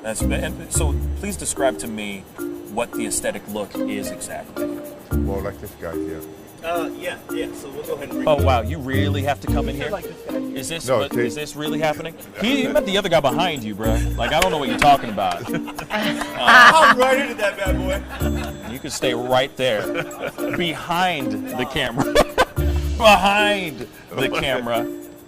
And so please describe to me what the aesthetic look is exactly. Well, like this guy here. Yeah. So we'll go ahead and bring Oh wow, you really have to come in here? like this guy. Is this No, is this really happening? He met the other guy behind you, bro. Like I don't know what you're talking about. I'm right into that bad boy. You can stay right there, behind the camera, behind the camera.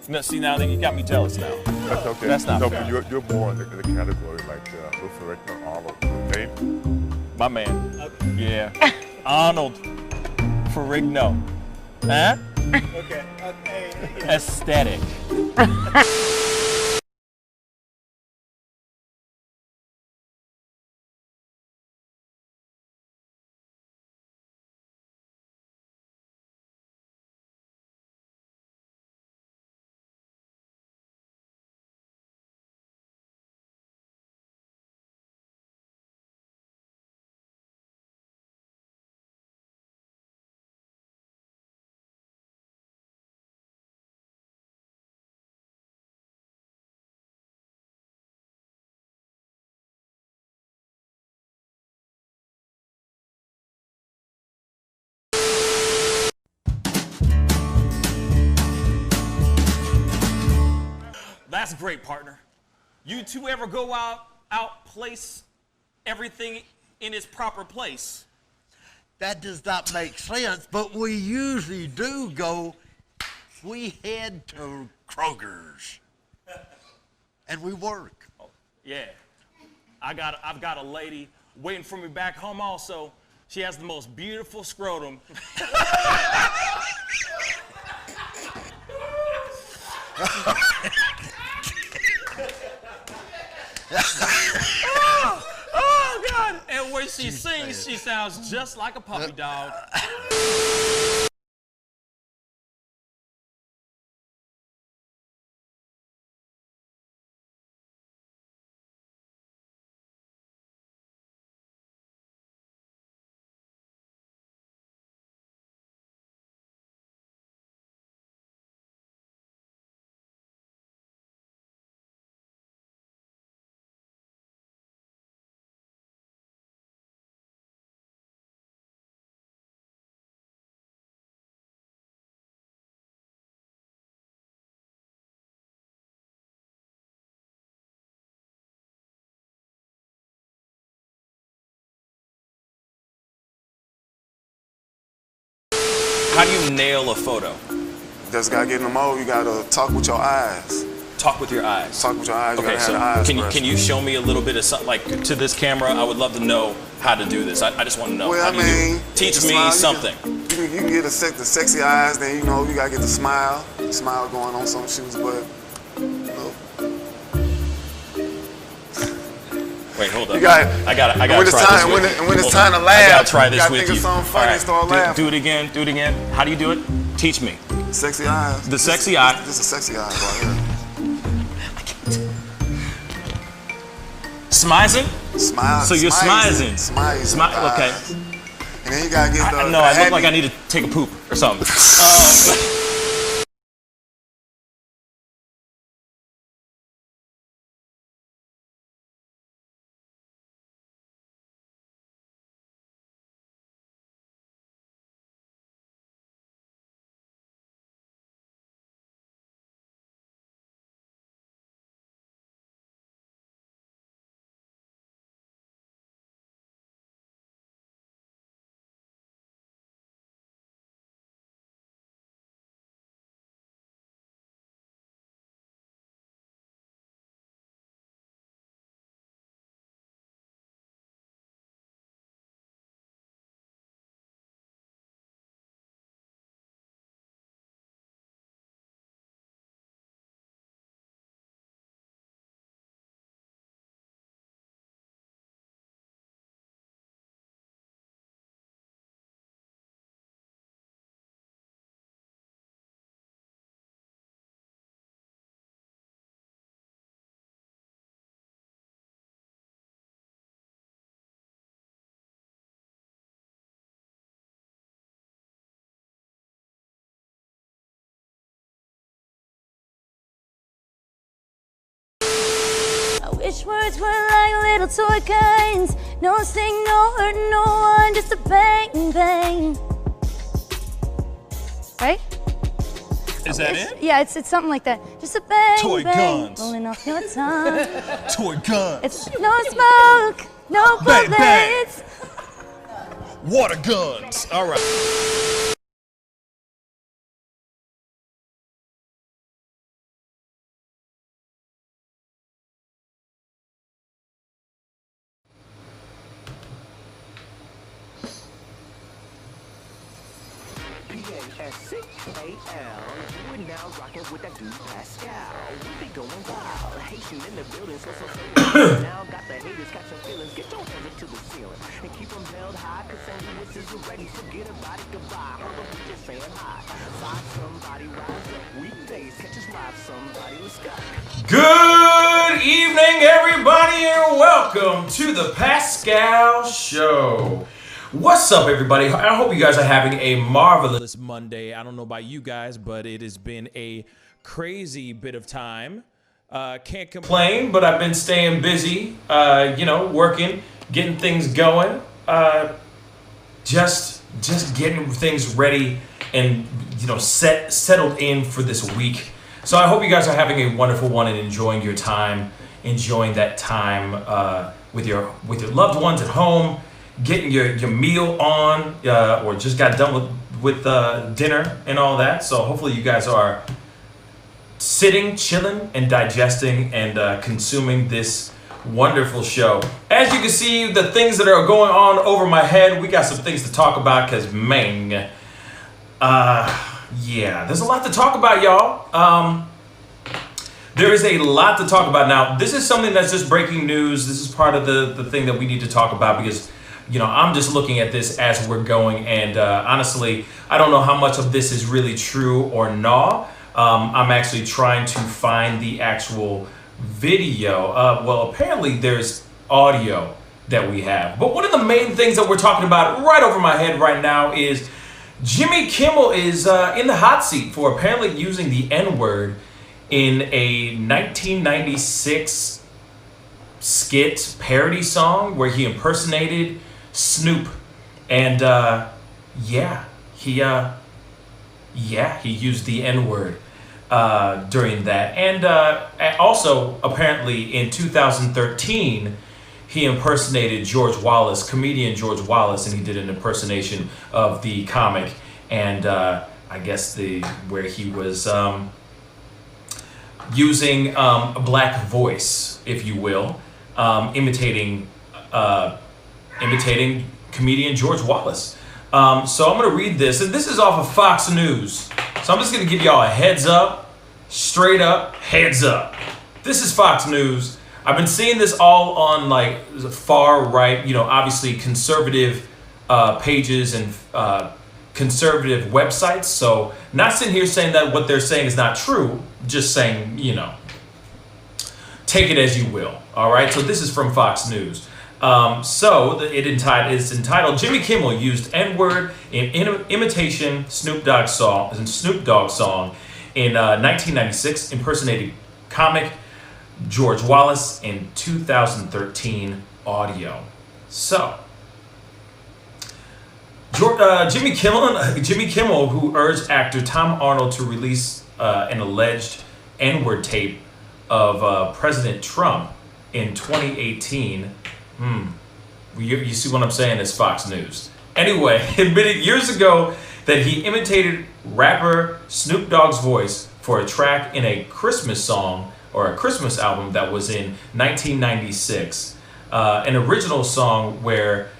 No, see now that you got me jealous now. That's okay. That's not no, fair. but you're more in the category like Luther Rickner, Arnold. Okay? My man. Yeah. Arnold Ferrigno. Huh? Okay. Aesthetic. That's great, partner. You two ever go outplace everything in its proper place? That does not make sense, but we usually do go, we head to Kroger's and we work. Oh, yeah. I've got a lady waiting for me back home also. She has the most beautiful scrotum. Oh, God. And when she sings, she sounds just like a puppy dog. How do you nail a photo? Just gotta get in the mode. You gotta talk with your eyes. Talk with your eyes. Talk with your eyes. You Okay, gotta so have the eyes can first. you show me a little bit of something, like to this camera? I would love to know how to do this. I just want to know. Well, How I do you do it? mean, Teach the me smile, something. You can get the sexy eyes. Then you gotta get the smile going on some shoes. But Wait, hold up. you got. I gotta when try it's this time, with when, you. it, when it's Hold time on. to laugh, I gotta try you this gotta with think you. of something funny and start laughing. Do it again. Do it again. How do you do it? Teach me. Sexy eyes. The sexy eye. This is sexy eyes right here. Smizing? Smile. So you're smizing. Smile. Okay. And then you gotta get the. No, I look like I need to take a poop or something. Wish words were like little toy guns. No sting, no hurt, no one, just a bang, bang. Right? Is that it? Yeah, it's something like that. Just a bang, Toy bang, guns. rolling off your tongue. Toy guns. It's no smoke, no Bang, bang. bullets. Water guns. All right. P-A-S-C-A-L. We're now rocking with that dude Pascal. We be going wild. Haitian in the building, so now got the haters catching feelings. Get your hands up to the ceiling and keep them held high. Cause St. Louis is ready, so get a body goodbye. Hold up, we just saying hi. Find somebody, rise up. Weekdays, catch us live, somebody, let's go. Good evening, everybody, and welcome to the Pascal Show. What's up, everybody? I hope you guys are having a marvelous Monday. I don't know about you guys, but it has been a crazy bit of time. Can't complain, but I've been staying busy, working, getting things going, just getting things ready and, settled in for this week. So I hope you guys are having a wonderful one and enjoying your time, enjoying that time with your loved ones at home, getting your meal on, or just got done with dinner and all that. So hopefully you guys are sitting, chilling, and digesting and consuming this wonderful show. As you can see, the things that are going on over my head, we got some things to talk about because, man, there's a lot to talk about, y'all. There is a lot to talk about. Now, this is something that's just breaking news. This is part of the thing that we need to talk about because, I'm just looking at this as we're going. And honestly, I don't know how much of this is really true or not. I'm actually trying to find the actual video. Well, apparently there's audio that we have. But one of the main things that we're talking about right over my head right now is Jimmy Kimmel is in the hot seat for apparently using the N-word in a 1996 skit parody song where he impersonated Snoop. And he used the N-word during that. And also, apparently, in 2013, he impersonated George Wallace, comedian George Wallace, and he did an impersonation of the comic. And I guess where he was using a black voice, if you will, imitating comedian George Wallace. So I'm going to read this, and this is off of Fox News. So I'm just going to give y'all a heads up, straight up, heads up. This is Fox News. I've been seeing this all on like far right, obviously conservative pages and conservative websites. So not sitting here saying that what they're saying is not true, just saying, take it as you will. All right. So this is from Fox News. It's entitled Jimmy Kimmel used N-word in imitation Snoop Dogg song in 1996, impersonating comic George Wallace in 2013 audio. So Jimmy Kimmel, who urged actor Tom Arnold to release an alleged N-word tape of President Trump in 2018. You see what I'm saying? It's Fox News. Anyway, admitted years ago that he imitated rapper Snoop Dogg's voice for a track in a Christmas song or a Christmas album that was in 1996. An original song where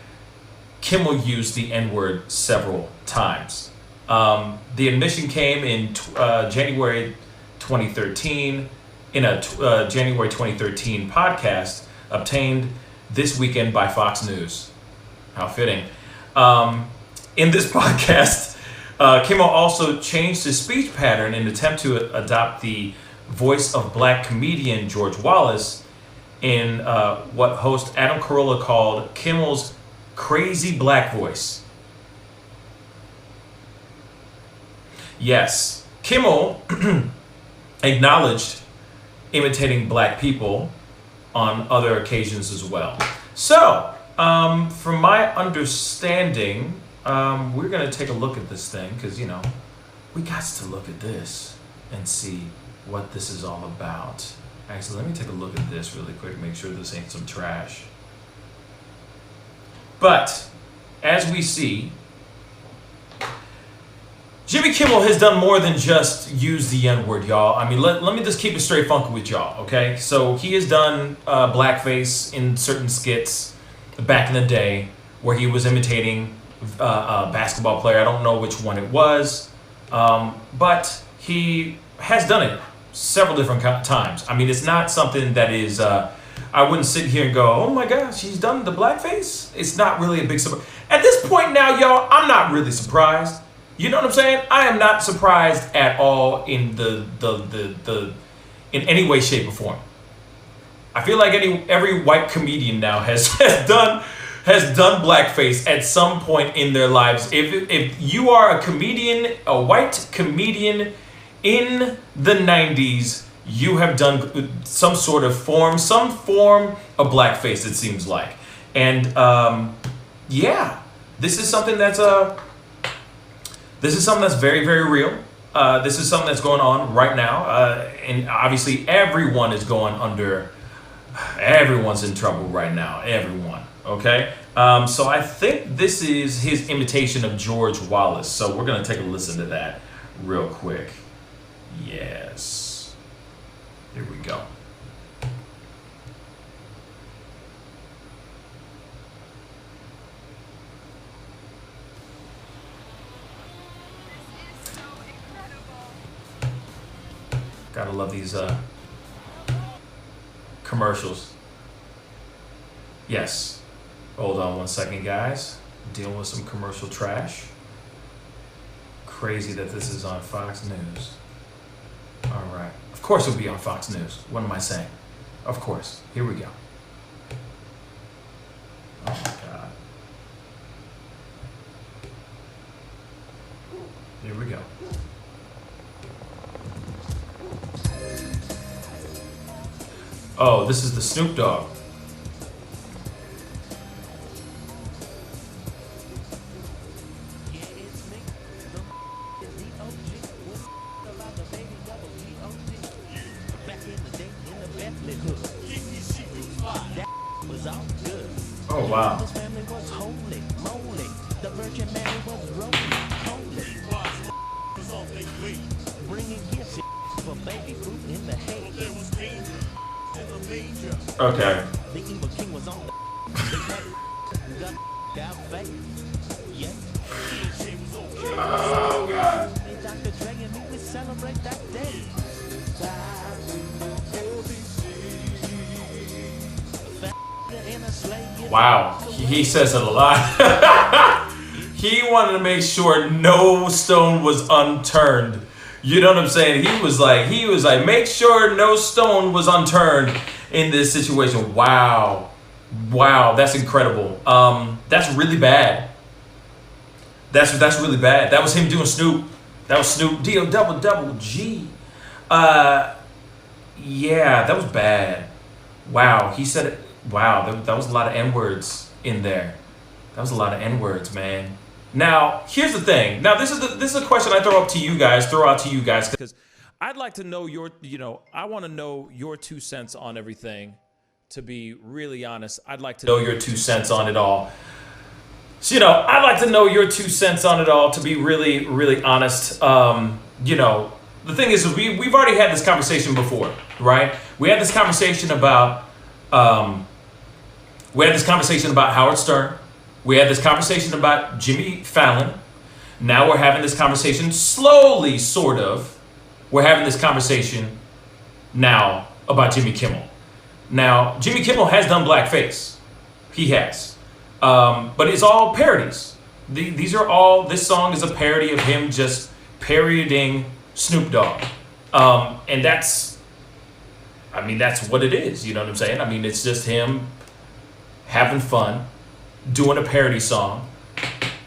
Kimmel used the N-word several times. The admission came in January 2013 in a January 2013 podcast obtained this weekend by Fox News. How fitting. In this podcast, Kimmel also changed his speech pattern in an attempt to adopt the voice of black comedian George Wallace in what host Adam Carolla called Kimmel's crazy black voice. Yes, Kimmel acknowledged imitating black people on other occasions as well. So, from my understanding, we're going to take a look at this thing because, you know, we got to look at this and see what this is all about. Actually, let me take a look at this really quick, make sure this ain't some trash. But, as we see, Jimmy Kimmel has done more than just use the N-word, y'all. I mean, let me just keep it straight funky with y'all, okay? So he has done blackface in certain skits back in the day where he was imitating a basketball player. I don't know which one it was, but he has done it several different times. I mean, it's not something that is... I wouldn't sit here and go, oh my gosh, he's done the blackface? It's not really a big surprise. At this point now, y'all, I'm not really surprised. You know what I'm saying? I am not surprised at all in in any way, shape, or form. I feel like every white comedian now has done blackface at some point in their lives. If you are a comedian, a white comedian in the 90s, you have done some form of blackface, it seems like. And yeah, this is something that's very, very real. This is something that's going on right now. And obviously everyone's in trouble right now. Everyone, okay? So I think this is his imitation of George Wallace. So we're going to take a listen to that real quick. Yes. Here we go. Gotta love these commercials. Yes. Hold on one second, guys. Dealing with some commercial trash. Crazy that this is on Fox News. All right. Of course it'll be on Fox News. What am I saying? Of course. Here we go. Oh my God. Here we go. Oh, this is the Snoop Dogg. Oh, wow. Okay. Oh, God. Wow, he says it a lot. He wanted to make sure no stone was unturned. You know what I'm saying? He was like, make sure no stone was unturned in this situation. Wow. Wow, that's incredible. That's really bad. That's really bad. That was him doing Snoop. That was Snoop D-O-double-G. Yeah, that was bad. Wow, he said it. Wow, that was a lot of N-words in there. That was a lot of N-words, man. Now, here's the thing. Now, this is a question I throw out to you guys, because I'd like to know I want to know your 2 cents on everything. To be really honest, I'd like to know your 2 cents on it all. So, I'd like to know your 2 cents on it all, to be really, really honest. The thing is, we've already had this conversation before, right? We had this conversation about Howard Stern. We had this conversation about Jimmy Fallon. Now we're having this conversation slowly, sort of. We're having this conversation now about Jimmy Kimmel. Now, Jimmy Kimmel has done blackface. He has. But it's all parodies. This song is a parody of him just parodying Snoop Dogg. And that's what it is. You know what I'm saying? I mean, it's just him having fun, doing a parody song,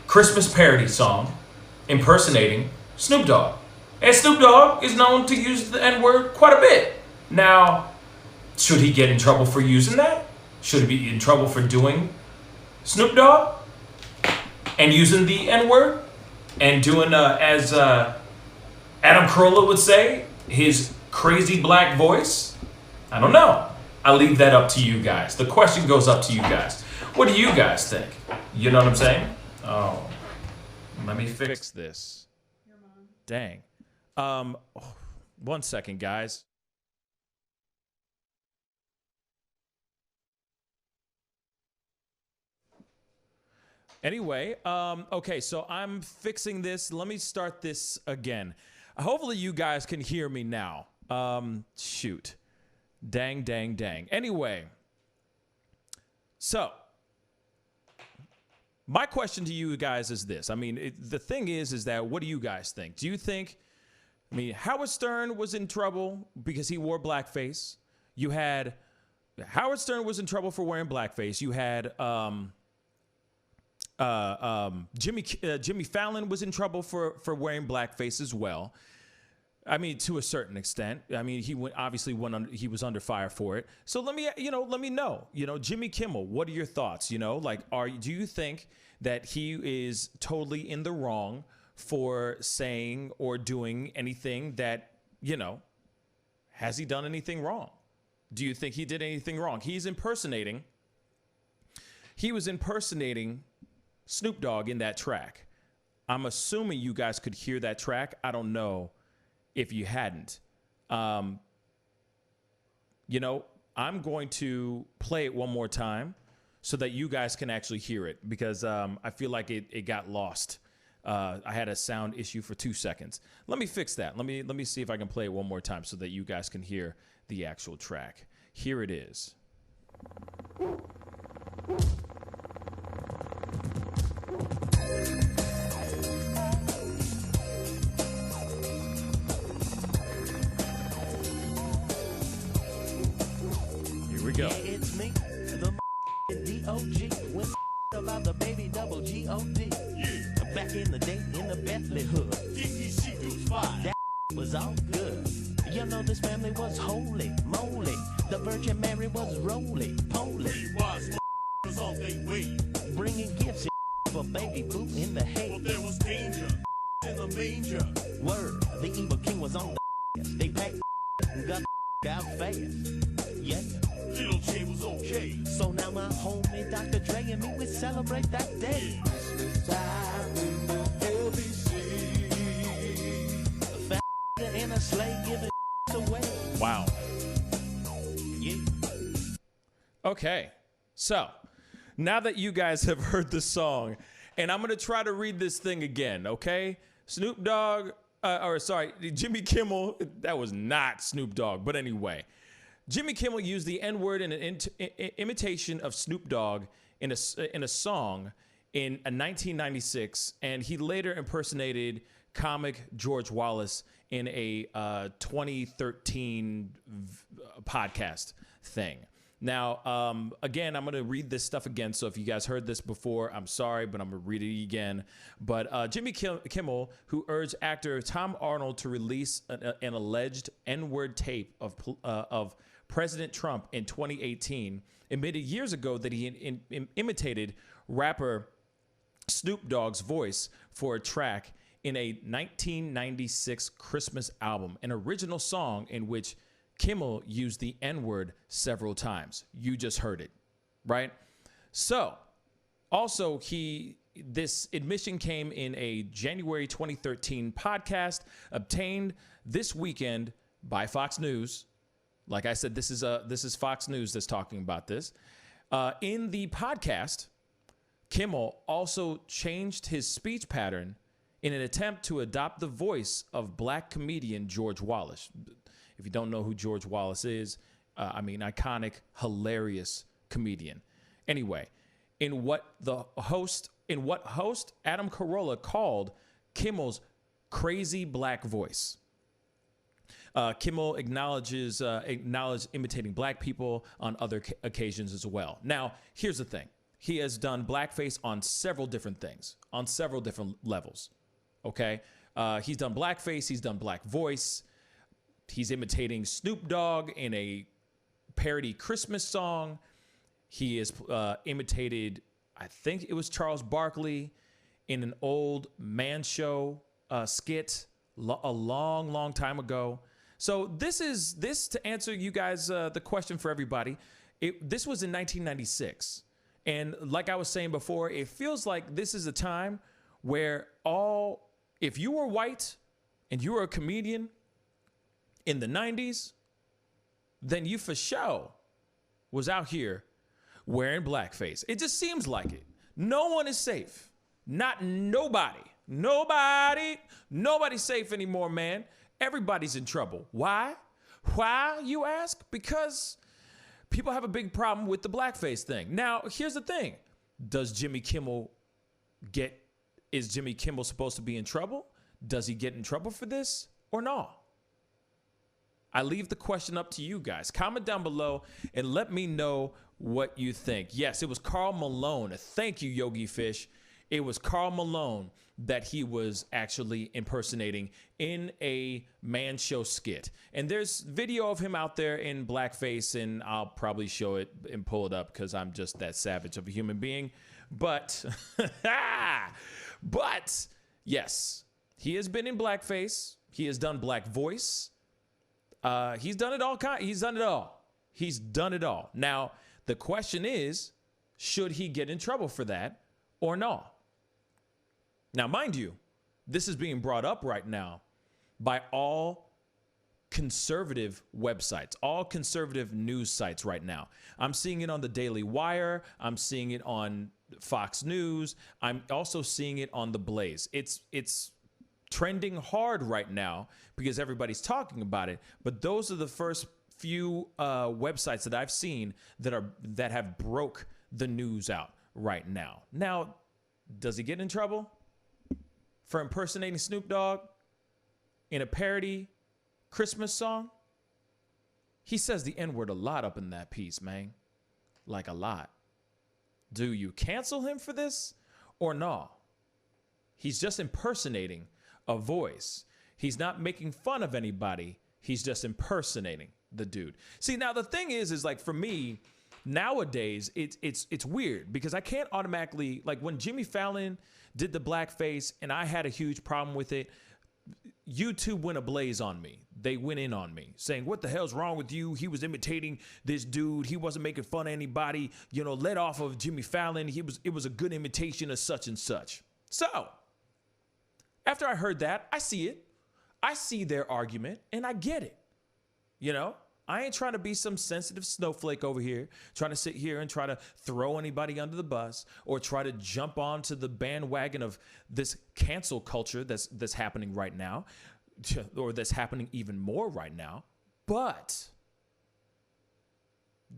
Christmas parody song, impersonating Snoop Dogg. And Snoop Dogg is known to use the N-word quite a bit. Now, Should he get in trouble for using that? Should he be in trouble for doing Snoop Dogg and using the N-word and doing, as Adam Carolla would say, his crazy black voice? I don't know. I'll leave that up to you guys. The question goes up to you guys. What do you guys think? You know what I'm saying? Oh, let me fix this. Dang. 1 second, guys. Anyway, okay, so I'm fixing this. Let me start this again. Hopefully you guys can hear me now. Shoot. Dang. Anyway, so my question to you guys is this. I mean, the thing is that what do you guys think? Do you think, I mean, Howard Stern was in trouble because he wore blackface? You had, Howard Stern was in trouble for wearing blackface. You had, Jimmy Fallon was in trouble for wearing blackface as well. I mean, to a certain extent. I mean, he was under fire for it. So let me know. Jimmy Kimmel, what are your thoughts? Do you think that he is totally in the wrong for saying or doing anything that, has he done anything wrong? Do you think he did anything wrong? He was impersonating Snoop Dogg in that track. I'm assuming you guys could hear that track. I don't know if you hadn't. I'm going to play it one more time so that you guys can actually hear it, because I feel like it got lost. I had a sound issue for 2 seconds. Let me fix that. Let me see if I can play it one more time so that you guys can hear the actual track. Here it is. Here we go. Yeah, it's me, the D.O.G. When about the baby double G.O.D. Yeah. Back in the day in the Bethlehem hood. That was all good. This family was holy moly. The Virgin Mary was roly poly. Was on their way. Bringing gifts for baby boo in the hay. Well, there was danger in the manger. Word, the evil king was on the They packed and got out fast. Yeah. Little J was okay. So now my homie Dr. Dre and me, we celebrate that day. Christmas time in the LBC. A fat and a sleigh giving away. Wow. Yeah. Okay. So, now that you guys have heard the song, and I'm going to try to read this thing again, okay? Snoop Dogg, Jimmy Kimmel, that was not Snoop Dogg, but anyway. Jimmy Kimmel used the N-word in an imitation of Snoop Dogg in a song in 1996, and he later impersonated comic George Wallace in a 2013 podcast thing. Now, again, I'm going to read this stuff again, so if you guys heard this before, I'm sorry, but I'm going to read it again. But Jimmy Kimmel, who urged actor Tom Arnold to release an alleged N-word tape of President Trump in 2018, admitted years ago that he imitated rapper Snoop Dogg's voice for a track in a 1996 Christmas album, an original song in which Kimmel used the N-word several times. You just heard it, right? So, also, this admission came in a January 2013 podcast obtained this weekend by Fox News. Like I said, this is Fox News that's talking about this. In the podcast, Kimmel also changed his speech pattern in an attempt to adopt the voice of black comedian George Wallace. If you don't know who George Wallace is, iconic, hilarious comedian. Anyway, in what host Adam Carolla called Kimmel's crazy black voice. Kimmel acknowledged imitating black people on other occasions as well. Now, here's the thing. He has done blackface on several different things, on several different levels. Okay? He's done blackface. He's done black voice. He's imitating Snoop Dogg in a parody Christmas song. He has imitated, I think it was Charles Barkley in an old Man Show skit a long, long time ago. So this to answer you guys the question for everybody. This was in 1996. And like I was saying before, it feels like this is a time where if you were white and you were a comedian in the 90s, then you for sure was out here wearing blackface. It just seems like it. No one is safe. Not nobody. Nobody's safe anymore, man. Everybody's in trouble. Why? Why, you ask? Because people have a big problem with the blackface thing. Now, here's the thing. Is Jimmy Kimmel supposed to be in trouble? Does he get in trouble for this or no? I leave the question up to you guys. Comment down below and let me know what you think. Yes, it was Karl Malone. Thank you, Yogi Fish. It was Karl Malone that he was actually impersonating in a Man Show skit. And there's video of him out there in blackface, and I'll probably show it and pull it up because I'm just that savage of a human being. But, but yes, he has been in blackface. He has done black voice. He's done it all. He's done it all. He's done it all. Now, the question is, should he get in trouble for that or no? Now, mind you, this is being brought up right now by all conservative websites, all conservative news sites right now. I'm seeing it on the Daily Wire. I'm seeing it on Fox News. I'm also seeing it on The Blaze. It's trending hard right now because everybody's talking about it. But those are the first few websites that I've seen that have broke the news out right now. Now, does he get in trouble for impersonating Snoop Dogg in a parody Christmas song? He says the N-word a lot up in that piece, man. Like a lot. Do you cancel him for this or no? He's just impersonating a voice. He's not making fun of anybody. He's just impersonating the dude. See, now the thing is like for me, nowadays it's weird because I can't automatically, like when Jimmy Fallon did the blackface and I had a huge problem with it, YouTube went ablaze on me. They went in on me saying, what the hell's wrong with you? He was imitating this dude. He wasn't making fun of anybody. You know, let off of Jimmy Fallon. It was a good imitation of such and such. So after I heard that, I see it. I see their argument and I get it. You know, I ain't trying to be some sensitive snowflake over here, trying to sit here and try to throw anybody under the bus or try to jump onto the bandwagon of this cancel culture that's happening right now, or that's happening even more right now. But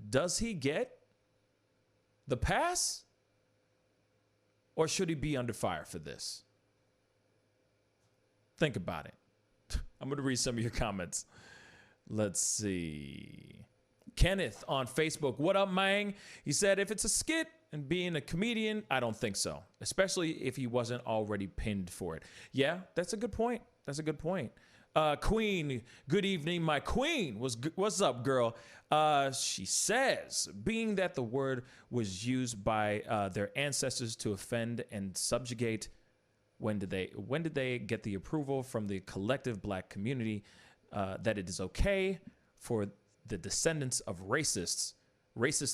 does he get the pass or should he be under fire for this? Think about it. I'm going to read some of your comments. Let's see. Kenneth on Facebook. What up, man? He said, if it's a skit and being a comedian, I don't think so. Especially if he wasn't already pinned for it. Yeah, that's a good point. That's a good point. Queen, good evening, my queen. What's up, girl? She says, being that the word was used by their ancestors to offend and subjugate, when did they get the approval from the collective black community that it is okay for the descendants of racist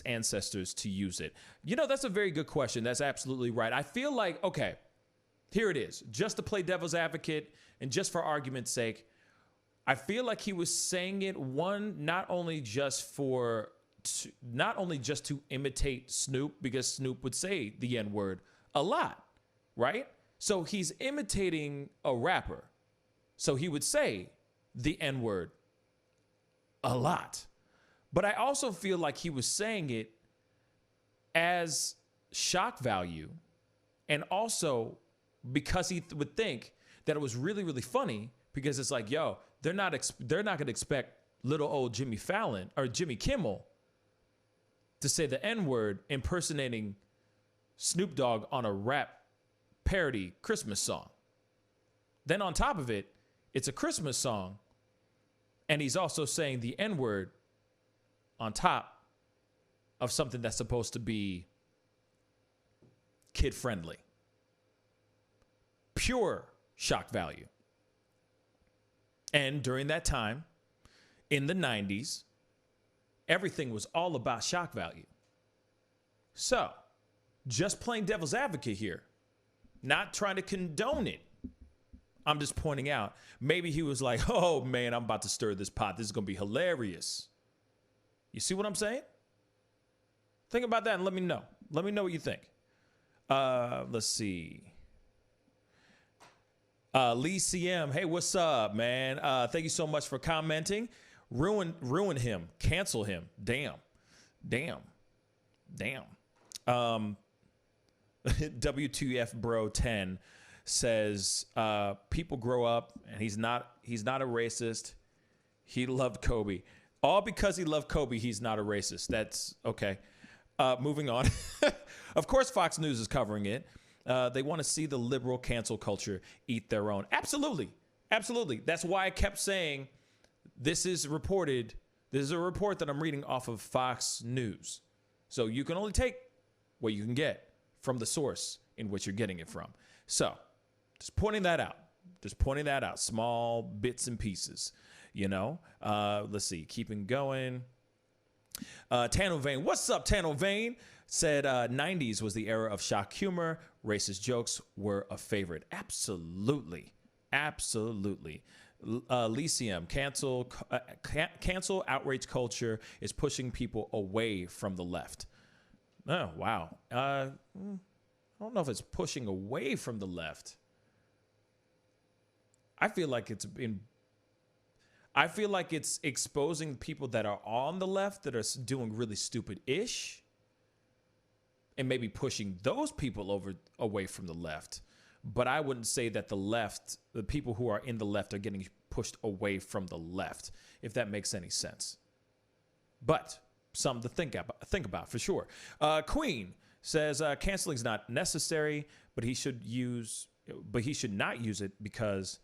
ancestors to use it? You know, that's a very good question. That's absolutely right. I feel like, okay, here it is. Just to play devil's advocate and just for argument's sake, I feel like he was saying it, not only just to imitate Snoop, because Snoop would say the N-word a lot, right? So he's imitating a rapper. So he would say the N-word a lot. But I also feel like he was saying it as shock value, and also because he would think that it was really, really funny, because it's like, yo, they're not going to expect little old Jimmy Fallon or Jimmy Kimmel to say the N-word impersonating Snoop Dogg on a rap parody Christmas song. Then on top of it, it's a Christmas song, and he's also saying the N-word on top of something that's supposed to be kid friendly. Pure shock value. And during that time, in the 90s, everything was all about shock value. So, just playing devil's advocate here, not trying to condone it. I'm just pointing out, maybe he was like, oh man, I'm about to stir this pot. This is going to be hilarious. You see what I'm saying? Think about that and let me know. Let me know what you think. Let's see. Lee CM, hey, what's up, man? Thank you so much for commenting. Ruin him. Cancel him. Damn. W2F Bro 10 says people grow up and he's not a racist. He loved Kobe. All because he loved Kobe, he's not a racist. That's okay. Moving on. Of course, Fox News is covering it. They want to see the liberal cancel culture eat their own. Absolutely. That's why I kept saying this is reported. This is a report that I'm reading off of Fox News. So you can only take what you can get from the source in which you're getting it from. So just pointing that out. Small bits and pieces, you know. Let's see. Keeping going. Tano Vane, what's up, Tano Vane? Said 90s was the era of shock humor. Racist jokes were a favorite. Absolutely. Lyceum, cancel outrage culture is pushing people away from the left. Oh, wow. I don't know if it's pushing away from the left. I feel like it's exposing people that are on the left that are doing really stupid-ish and maybe pushing those people away from the left. But I wouldn't say that the people who are in the left are getting pushed away from the left, if that makes any sense. But something to think about for sure. Queen says canceling is not necessary, but he should not use it because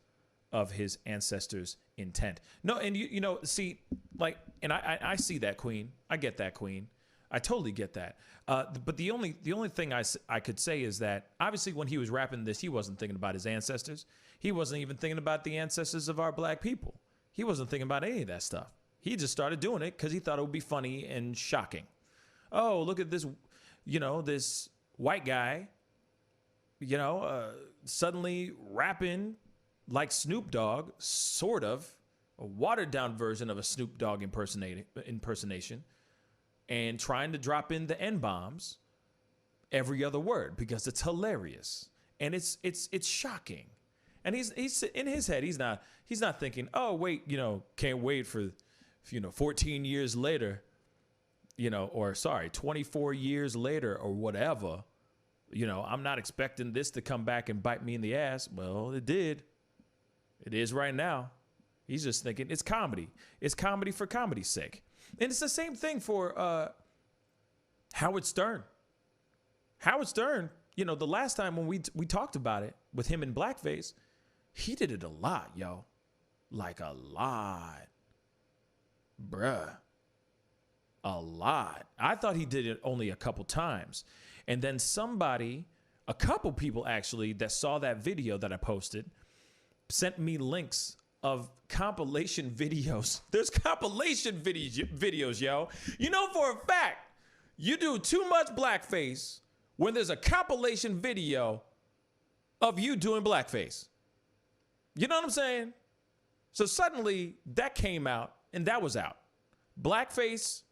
of his ancestors' intent. No, and you see, like, and I see that, Queen. I get that, Queen. I totally get that. But the only thing I could say is that obviously when he was rapping this, he wasn't thinking about his ancestors. He wasn't even thinking about the ancestors of our black people. He wasn't thinking about any of that stuff. He just started doing it because he thought it would be funny and shocking. Oh, look at this, this white guy, suddenly rapping like Snoop Dogg, sort of, a watered down version of a Snoop Dogg impersonation, and trying to drop in the N-bombs every other word because it's hilarious and it's shocking. And he's in his head, he's not thinking, oh wait, can't wait for 14 years later, 24 years later or whatever, I'm not expecting this to come back and bite me in the ass. Well, it did. It is right now. He's just thinking it's comedy. It's comedy for comedy's sake. And it's the same thing for Howard Stern. Howard Stern, the last time when we talked about it with him in blackface, he did it a lot, yo. Like a lot. Bruh. A lot. I thought he did it only a couple times. And then a couple people actually that saw that video that I posted sent me links of compilation videos. There's compilation videos, yo. For a fact, you do too much blackface when there's a compilation video of you doing blackface. You know what I'm saying? So suddenly that came out and that was out. Blackface,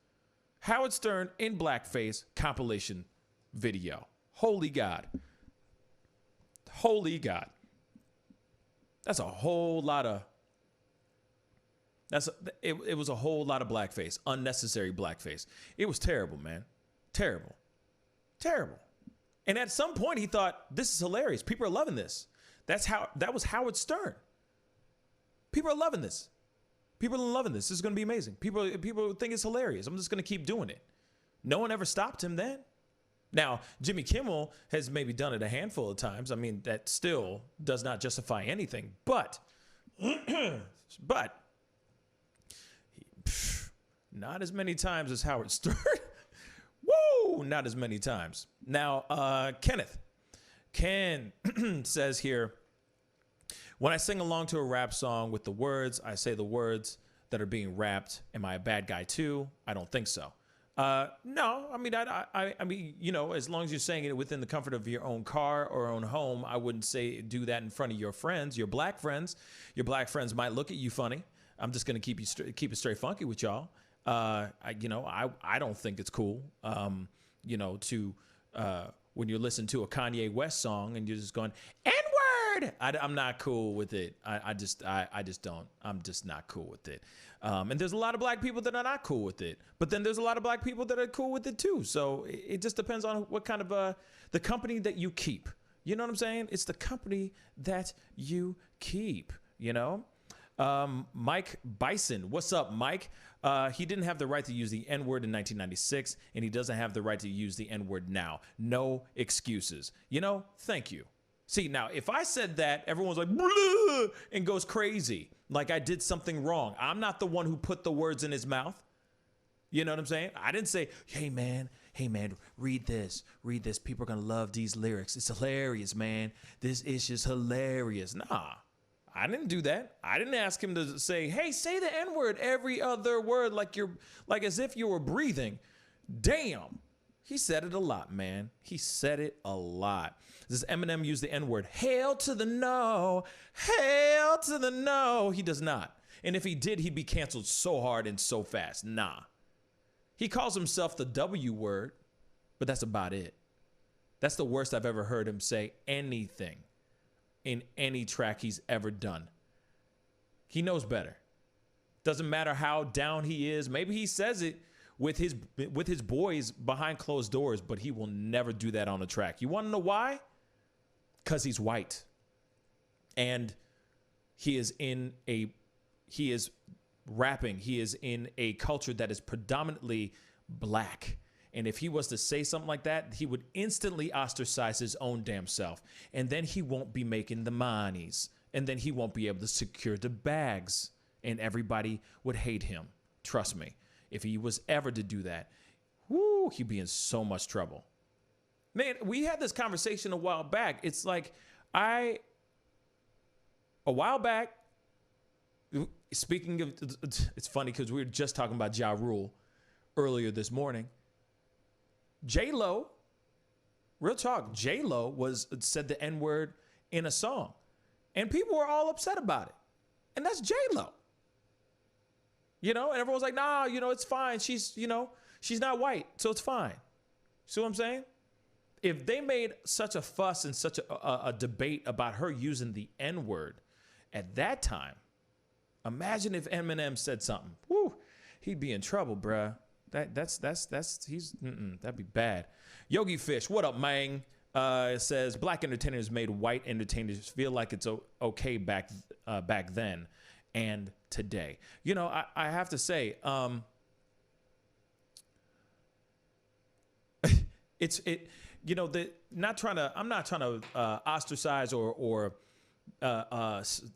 Howard Stern in blackface compilation video. Holy God. Holy God. That's a whole lot of... It was a whole lot of blackface, unnecessary blackface. It was terrible, man. Terrible. And at some point he thought, this is hilarious. People are loving this. That was Howard Stern. People are loving this. This is going to be amazing. People think it's hilarious. I'm just going to keep doing it. No one ever stopped him then. Now, Jimmy Kimmel has maybe done it a handful of times. I mean, that still does not justify anything. But Not as many times as Howard Stern. Woo! Not as many times. Now, Kenneth. Ken says here, when I sing along to a rap song with the words, I say the words that are being rapped. Am I a bad guy too? I don't think so. No, I mean, I mean, you know, as long as you're saying it within the comfort of your own car or own home, I wouldn't say do that in front of your friends, your black friends. Your black friends might look at you funny. I'm just gonna keep it straight funky with y'all. I don't think it's cool. You know, to when you're listening to a Kanye West song and you're just going N-word. I'm not cool with it. I just don't. I'm just not cool with it. And there's a lot of black people that are not cool with it. But then there's a lot of black people that are cool with it too. So it just depends on what kind of the company that you keep. You know what I'm saying? It's the company that you keep, you know? Mike Bison. What's up, Mike? He didn't have the right to use the N-word in 1996, and he doesn't have the right to use the N-word now. No excuses. You know, thank you. See, now, if I said that, everyone's like, blah, and goes crazy, like I did something wrong. I'm not the one who put the words in his mouth. You know what I'm saying? I didn't say, hey, man, read this. People are going to love these lyrics. It's hilarious, man. This is just hilarious. Nah, I didn't do that. I didn't ask him to say, hey, say the N-word every other word like as if you were breathing. Damn. He said it a lot, man. He said it a lot. Does Eminem use the N-word? Hail to the no. Hail to the no. He does not. And if he did, he'd be canceled so hard and so fast. Nah. He calls himself the W word, but that's about it. That's the worst I've ever heard him say anything in any track he's ever done. He knows better. Doesn't matter how down he is. Maybe he says it with his boys behind closed doors, but he will never do that on a track. You want to know why? Because he's white. And he is rapping. He is in a culture that is predominantly black. And if he was to say something like that, he would instantly ostracize his own damn self. And then he won't be making the monies. And then he won't be able to secure the bags. And everybody would hate him. Trust me. If he was ever to do that, whoo, he'd be in so much trouble. Man, we had this conversation a while back. It's like a while back, speaking of, it's funny because we were just talking about Ja Rule earlier this morning. J-Lo, real talk, J-Lo said the N-word in a song. And people were all upset about it. And that's J-Lo. You know, and everyone's like, nah, you know, it's fine. She's not white, so it's fine. See what I'm saying? If they made such a fuss and such a debate about her using the N-word at that time, imagine if Eminem said something. Woo, he'd be in trouble, bruh. That'd be bad. Yogi Fish, what up, man? Says black entertainers made white entertainers feel like it's okay back then and today. You know, I have to say, I'm not trying to ostracize or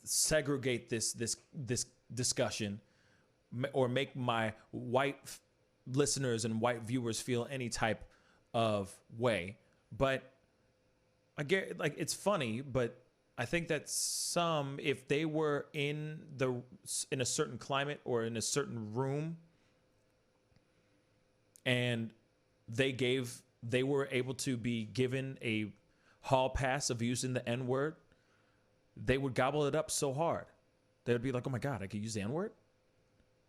segregate this discussion or make my white listeners and white viewers feel any type of way. But I get, like, it's funny, but I think that if they were in a certain climate or in a certain room and they were able to be given a hall pass of using the N-word, they would gobble it up so hard. They would be like, oh my God, I could use the N-word?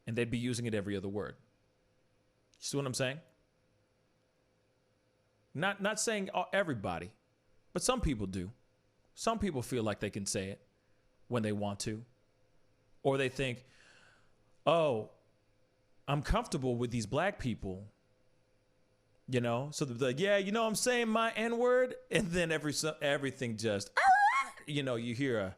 And they'd be using it every other word. You see what I'm saying? Not saying everybody, but some people do. Some people feel like they can say it when they want to. Or they think, oh, I'm comfortable with these black people. You know? So they're like, yeah, you know, I'm saying my N-word. And then everything just, you know, you hear a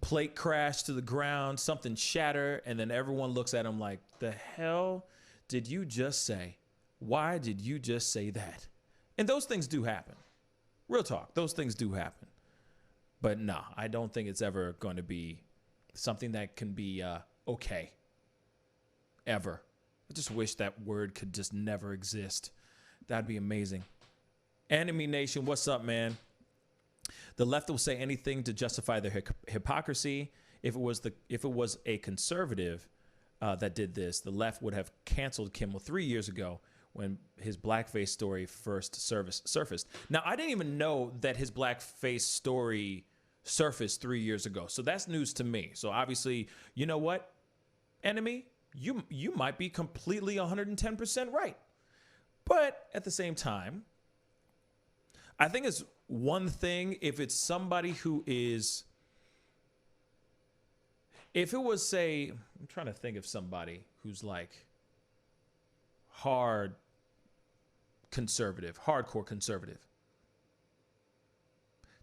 plate crash to the ground, something shatter, and then everyone looks at them like, the hell did you just say? Why did you just say that? And those things do happen. Real talk, those things do happen. But no, I don't think it's ever going to be something that can be okay. Ever. just wish that word could just never exist. That'd be amazing. Enemy Nation, what's up, man? The left will say anything to justify their hypocrisy. If it was a conservative that did this, the left would have canceled Kimmel 3 years ago when his blackface story first surfaced. Now, I didn't even know that his blackface story surfaced 3 years ago. So that's news to me. So obviously, you know what, enemy? You might be completely 110% right. But at the same time, I think it's one thing if it's somebody who is, if it was, say, I'm trying to think of somebody who's like hardcore conservative.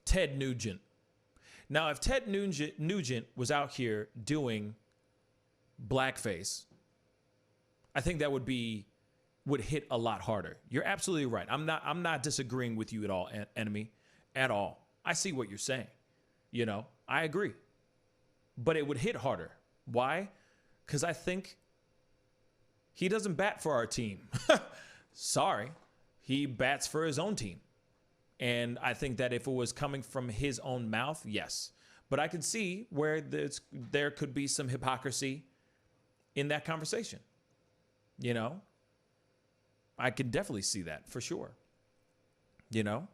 Ted Nugent. Now, if Ted Nugent was out here doing blackface, I think that would hit a lot harder. You're absolutely right. I'm not disagreeing with you at all, enemy, at all. I see what you're saying. You know, I agree. But it would hit harder. Why? Because I think he doesn't bat for our team. Sorry. He bats for his own team. And I think that if it was coming from his own mouth, yes. But I can see where there could be some hypocrisy in that conversation. You know? I can definitely see that for sure. You know?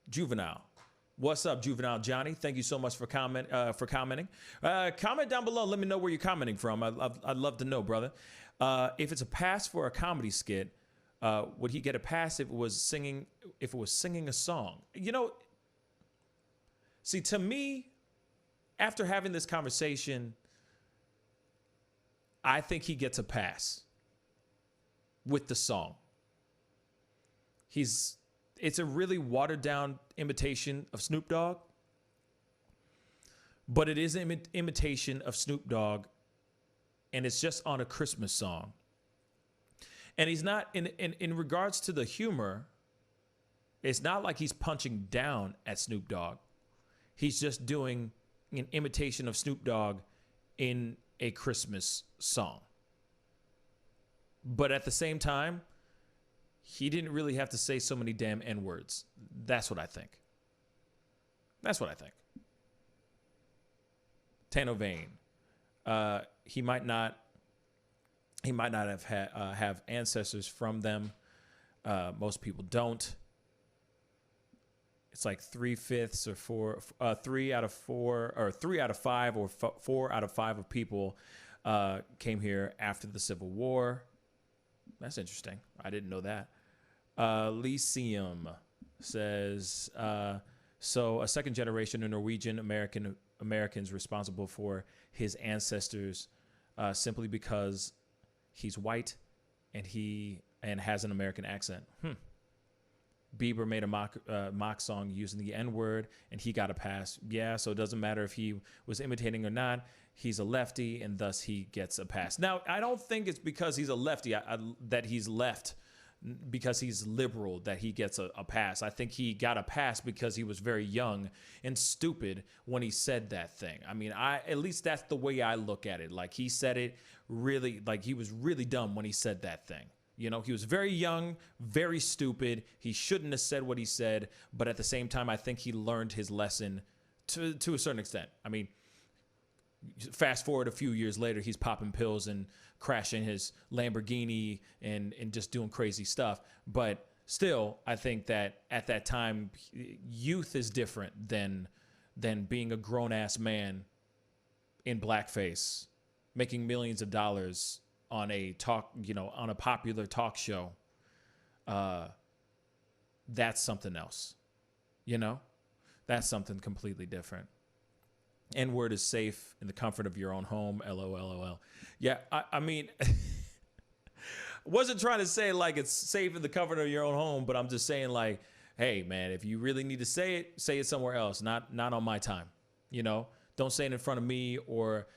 Juvenile. What's up, Juvenile Johnny? Thank you so much for commenting. Comment down below. Let me know where you're commenting from. I'd love to know, brother. If it's a pass for a comedy skit, would he get a pass if it was singing a song? You know, see, to me, after having this conversation, I think he gets a pass with the song. It's a really watered down imitation of Snoop Dogg, but it is an imitation of Snoop Dogg, and it's just on a Christmas song. And he's not, in regards to the humor, it's not like he's punching down at Snoop Dogg. He's just doing an imitation of Snoop Dogg in a Christmas song. But at the same time, he didn't really have to say so many damn N-words. That's what I think. Tano Vane. He might not have ancestors from them. Most people don't. It's like 3/5 or 3 out of 4, or 3 out of 5, or 4 out of 5 of people came here after the Civil War. That's interesting. I didn't know that. Lyceum says, so a second generation of Norwegian Americans responsible for his ancestors simply because he's white and has an American accent. Bieber made a mock song using the N-word, and he got a pass. Yeah, so it doesn't matter if he was imitating or not. He's a lefty, and thus he gets a pass. Now, I don't think it's because he's a lefty that he's left, because he's liberal, that he gets a pass. I think he got a pass because he was very young and stupid when he said that thing. I mean, at least that's the way I look at it. Like, he said it really, like, he was really dumb when he said that thing. You know, he was very young, very stupid. He shouldn't have said what he said. But at the same time, I think he learned his lesson to a certain extent. I mean, fast forward a few years later, he's popping pills and crashing his Lamborghini and just doing crazy stuff. But still, I think that at that time, youth is different than being a grown-ass man in blackface, making millions of dollars on a popular talk show. That's something else. You know? That's something completely different. N-word is safe in the comfort of your own home. LOL. Yeah, I mean, wasn't trying to say like it's safe in the comfort of your own home, but I'm just saying like, hey man, if you really need to say it somewhere else, not on my time. You know, don't say it in front of me or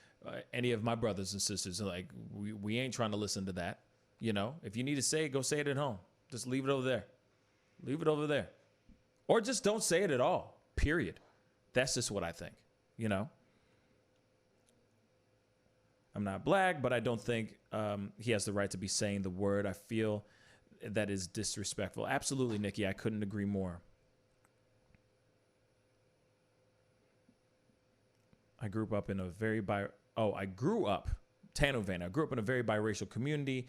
any of my brothers and sisters. Like, we ain't trying to listen to that. You know, if you need to say it, go say it at home. Just leave it over there. Leave it over there. Or just don't say it at all, period. That's just what I think, you know. I'm not black, but I don't think he has the right to be saying the word. I feel that is disrespectful. Absolutely, Nikki. I couldn't agree more. I grew up in a very I grew up Tanovan. I grew up in a very biracial community.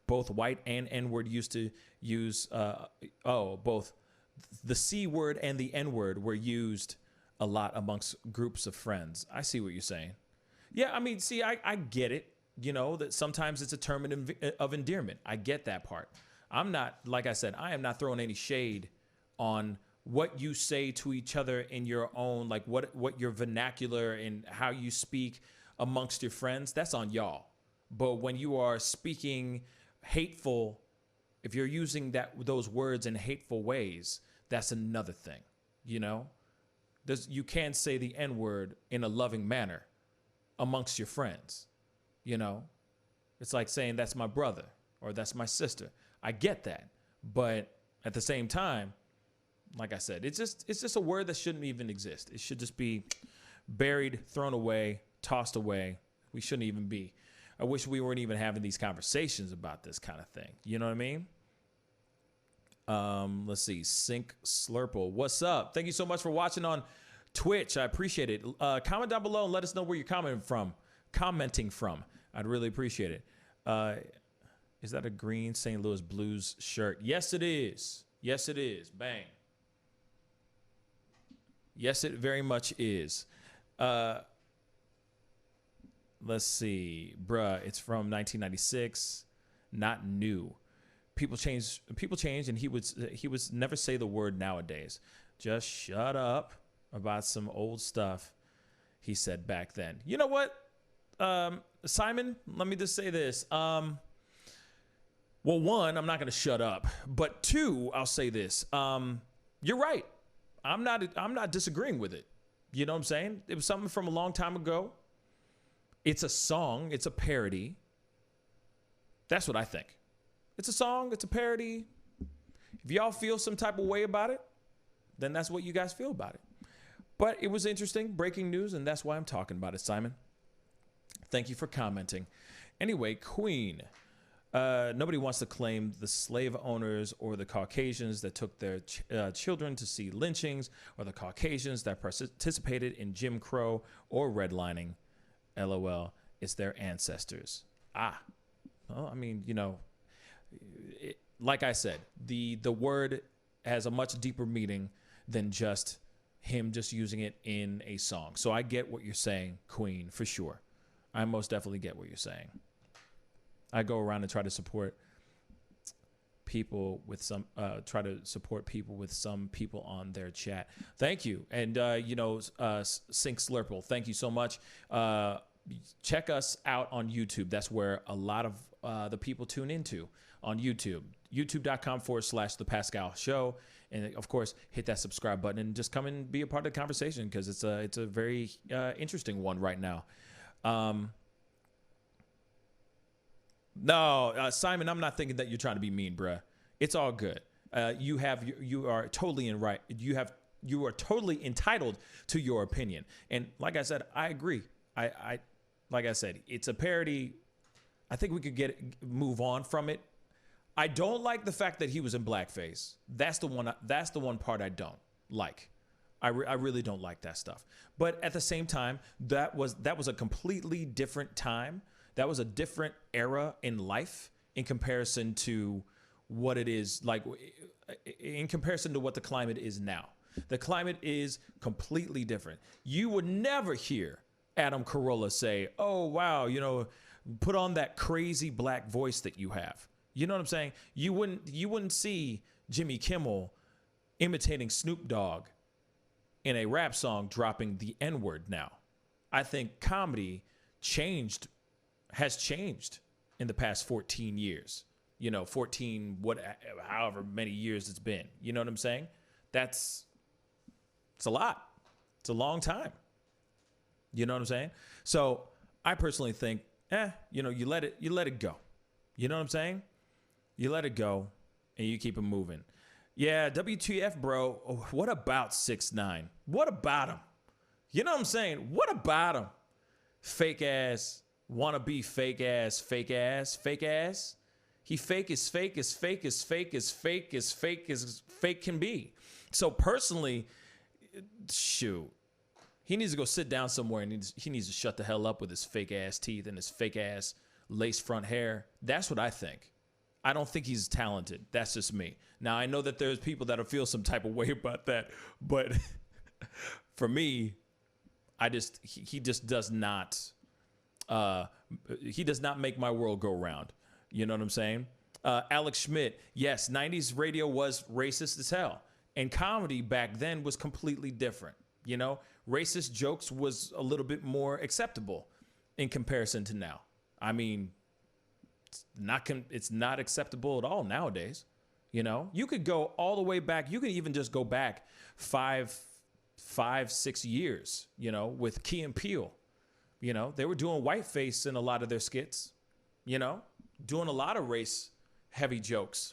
Both white and N-word used to use both the C word and the N-word were used a lot amongst groups of friends. I see what you're saying. Yeah, I mean, see, I get it. You know, that sometimes it's a term of endearment. I get that part. I'm not, like I said, I am not throwing any shade on what you say to each other in your own, like what your vernacular and how you speak amongst your friends. That's on y'all. But when you are speaking hateful, if you're using those words in hateful ways, that's another thing. You know, you can't say the N-word in a loving manner amongst your friends. You know, it's like saying that's my brother or that's my sister. I get that. But at the same time, like I said, it's just a word that shouldn't even exist. It should just be buried, thrown away, tossed away. We shouldn't even be. I wish we weren't even having these conversations about this kind of thing. You know what I mean? Let's see. Sync Slurple. What's up? Thank you so much for watching on Twitch. I appreciate it. Comment down below and let us know where you're commenting from. I'd really appreciate it. Is that a green St. Louis Blues shirt? Yes, it is. Yes, it is. Bang. Yes, it very much is. Let's see. Bruh, it's from 1996. Not new. People change, and he would never say the word nowadays. Just shut up about some old stuff he said back then. You know what? Simon, let me just say this. Well, one, I'm not going to shut up, but two, I'll say this. You're right. I'm not disagreeing with it. You know what I'm saying? It was something from a long time ago. It's a song. It's a parody. That's what I think. It's a song. It's a parody. If y'all feel some type of way about it, then that's what you guys feel about it. But it was interesting, breaking news, and that's why I'm talking about it, Simon. Thank you for commenting. Anyway, Queen. Nobody wants to claim the slave owners or the Caucasians that took their children to see lynchings or the Caucasians that participated in Jim Crow or redlining. LOL. It's their ancestors. Well, I mean, you know, like I said, the word has a much deeper meaning than just him just using it in a song. So I get what you're saying, Queen, for sure. I most definitely get what you're saying. I go around and try to support people with some people on their chat. Thank you. And, Sync Slurple, thank you so much. Check us out on YouTube. That's where a lot of the people tune into on YouTube. YouTube.com/thepascalshow. And of course, hit that subscribe button and just come and be a part of the conversation because it's a very interesting one right now. No, Simon, I'm not thinking that you're trying to be mean, bruh. It's all good. You are totally you are totally entitled to your opinion. And like I said, I agree. Like I said, it's a parody. I think we could move on from it. I don't like the fact that he was in blackface. That's the one part I don't like. I really don't like that stuff. But at the same time, that was a completely different time. That was a different era in life in comparison to what it is like, in comparison to what the climate is now. The climate is completely different. You would never hear Adam Carolla say, "Oh, wow, put on that crazy black voice that you have." You know what I'm saying? You wouldn't see Jimmy Kimmel imitating Snoop Dogg in a rap song dropping the N-word now. I think comedy has changed in the past 14 years. however many years it's been. You know what I'm saying? It's a lot. It's a long time. You know what I'm saying? So I personally think, you let it go. You know what I'm saying? You let it go and you keep it moving. Yeah, WTF, bro. Oh, what about 6ix9ine? What about him? You know what I'm saying? What about him? fake ass, wanna be fake ass, fake ass, fake ass. He fake as fake as fake as fake as fake as fake as fake can be. So personally, shoot, he needs to go sit down somewhere and he needs to shut the hell up with his fake ass teeth and his fake ass lace front hair. That's what I think. I don't think he's talented. That's just me. Now, I know that there's people that'll feel some type of way about that, but for me, he just does not make my world go round. You know what I'm saying? Alex Schmidt, yes, 90s radio was racist as hell. And comedy back then was completely different. You know, racist jokes was a little bit more acceptable in comparison to now. I mean, it's not acceptable at all nowadays. You know, you could go all the way back. You could even just go back 6 years, you know, with Key and Peele. You know, they were doing whiteface in a lot of their skits, you know, doing a lot of race heavy jokes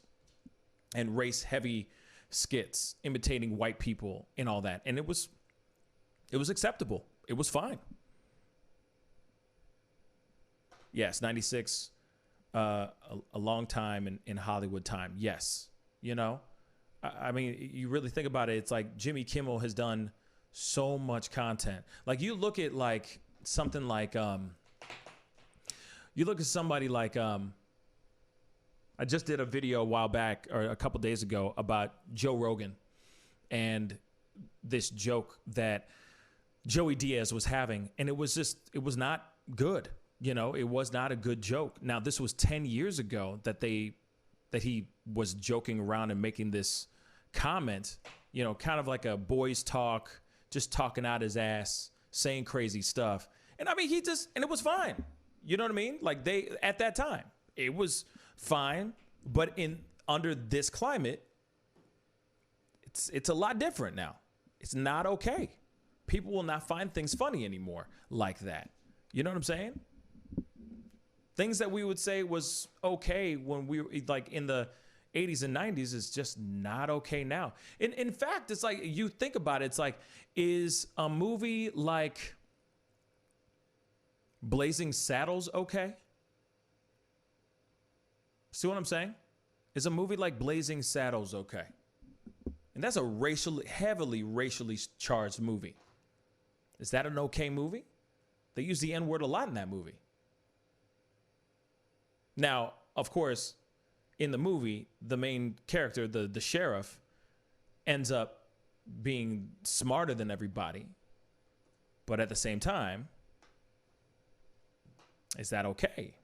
and race heavy skits, imitating white people and all that. And it was acceptable. It was fine. Yes, 96, a long time in Hollywood time. Yes. You know, I mean, you really think about it. It's like Jimmy Kimmel has done so much content. Like you look at like something like, you look at somebody like, I just did a video a while back or a couple days ago about Joe Rogan and this joke that Joey Diaz was having. And it was not good. You know, it was not a good joke. Now, this was 10 years ago that he was joking around and making this comment, you know, kind of like a boys talk, just talking out his ass, saying crazy stuff. And I mean, and it was fine. You know what I mean? Like at that time, it was fine. But under this climate, it's a lot different now. It's not okay. People will not find things funny anymore like that. You know what I'm saying? Things that we would say was okay when we were like in the 80s and 90s is just not okay now. In fact, it's like you think about it, it's like, is a movie like Blazing Saddles okay? See what I'm saying? Is a movie like Blazing Saddles okay? And that's a heavily racially charged movie. Is that an okay movie? They use the N-word a lot in that movie. Now, of course, in the movie, the main character, the sheriff, ends up being smarter than everybody. But at the same time, is that okay?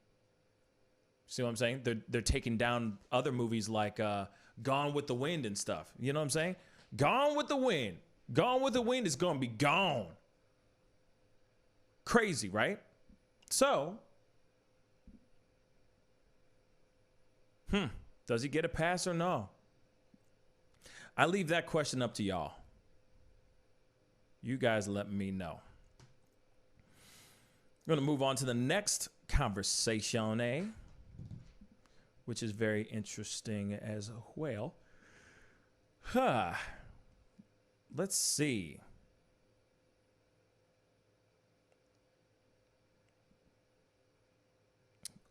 See what I'm saying? They're taking down other movies like Gone with the Wind and stuff. You know what I'm saying? Gone with the Wind. Gone with the Wind is going to be gone. Crazy, right? So, does he get a pass or no? I leave that question up to y'all. You guys let me know. We're going to move on to the next conversation, which is very interesting as well. Let's see.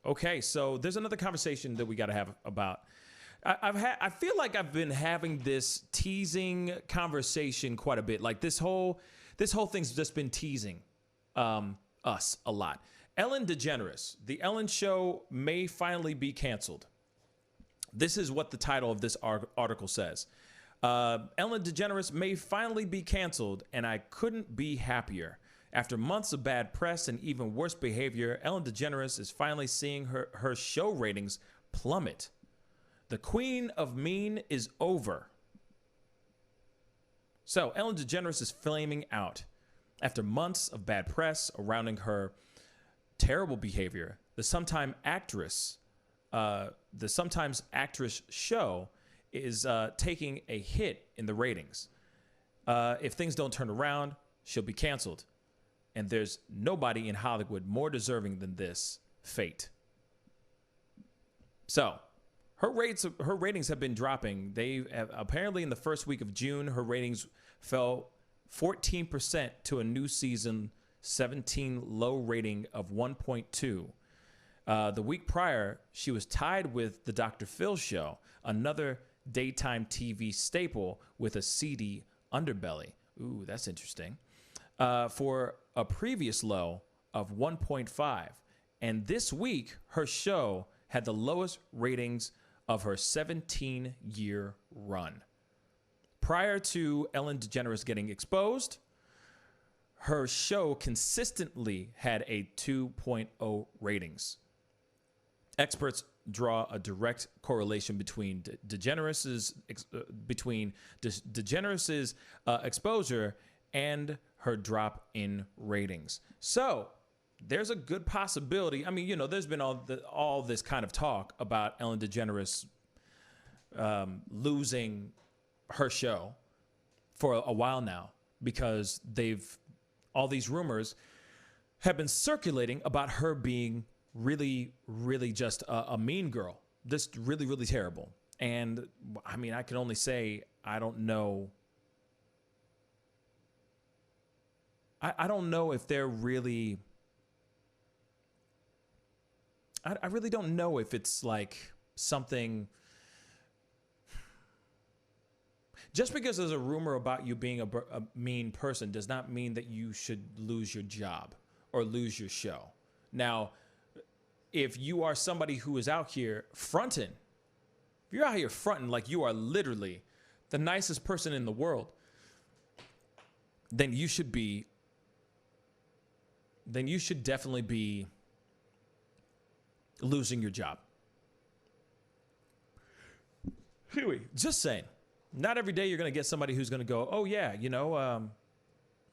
Okay, so there's another conversation that we got to have about. I feel like I've been having this teasing conversation quite a bit. Like this whole thing's just been teasing us a lot. Ellen DeGeneres, the Ellen Show may finally be canceled. This is what the title of this article says. Ellen DeGeneres may finally be canceled, and I couldn't be happier. After months of bad press and even worse behavior, Ellen DeGeneres is finally seeing her show ratings plummet. The Queen of Mean is over. So Ellen DeGeneres is flaming out. After months of bad press surrounding her terrible behavior, the Sometimes Actress show is taking a hit in the ratings. If things don't turn around, she'll be canceled. And there's nobody in Hollywood more deserving than this fate. So, her ratings have been dropping. Apparently in the first week of June, her ratings fell 14% to a new season 17 low rating of 1.2. The week prior, she was tied with the Dr. Phil show, another daytime TV staple with a seedy underbelly. Ooh, that's interesting. For a previous low of 1.5. And this week, her show had the lowest ratings of her 17-year run. Prior to Ellen DeGeneres getting exposed, her show consistently had a 2.0 ratings. Experts draw a direct correlation between DeGeneres' exposure and her drop in ratings. So there's a good possibility. I mean, there's been all this kind of talk about Ellen DeGeneres losing her show for a while now, because all these rumors have been circulating about her being really, really just a mean girl, just really, really terrible. And I mean, I can only say, I don't know. I don't know if they're really, I really don't know if it's like something. Just because there's a rumor about you being a mean person does not mean that you should lose your job or lose your show. Now, if you are somebody who is out here fronting, if you're out here fronting like you are literally the nicest person in the world, then you should definitely be losing your job. Anyway, just saying. Not every day you're going to get somebody who's going to go, oh yeah,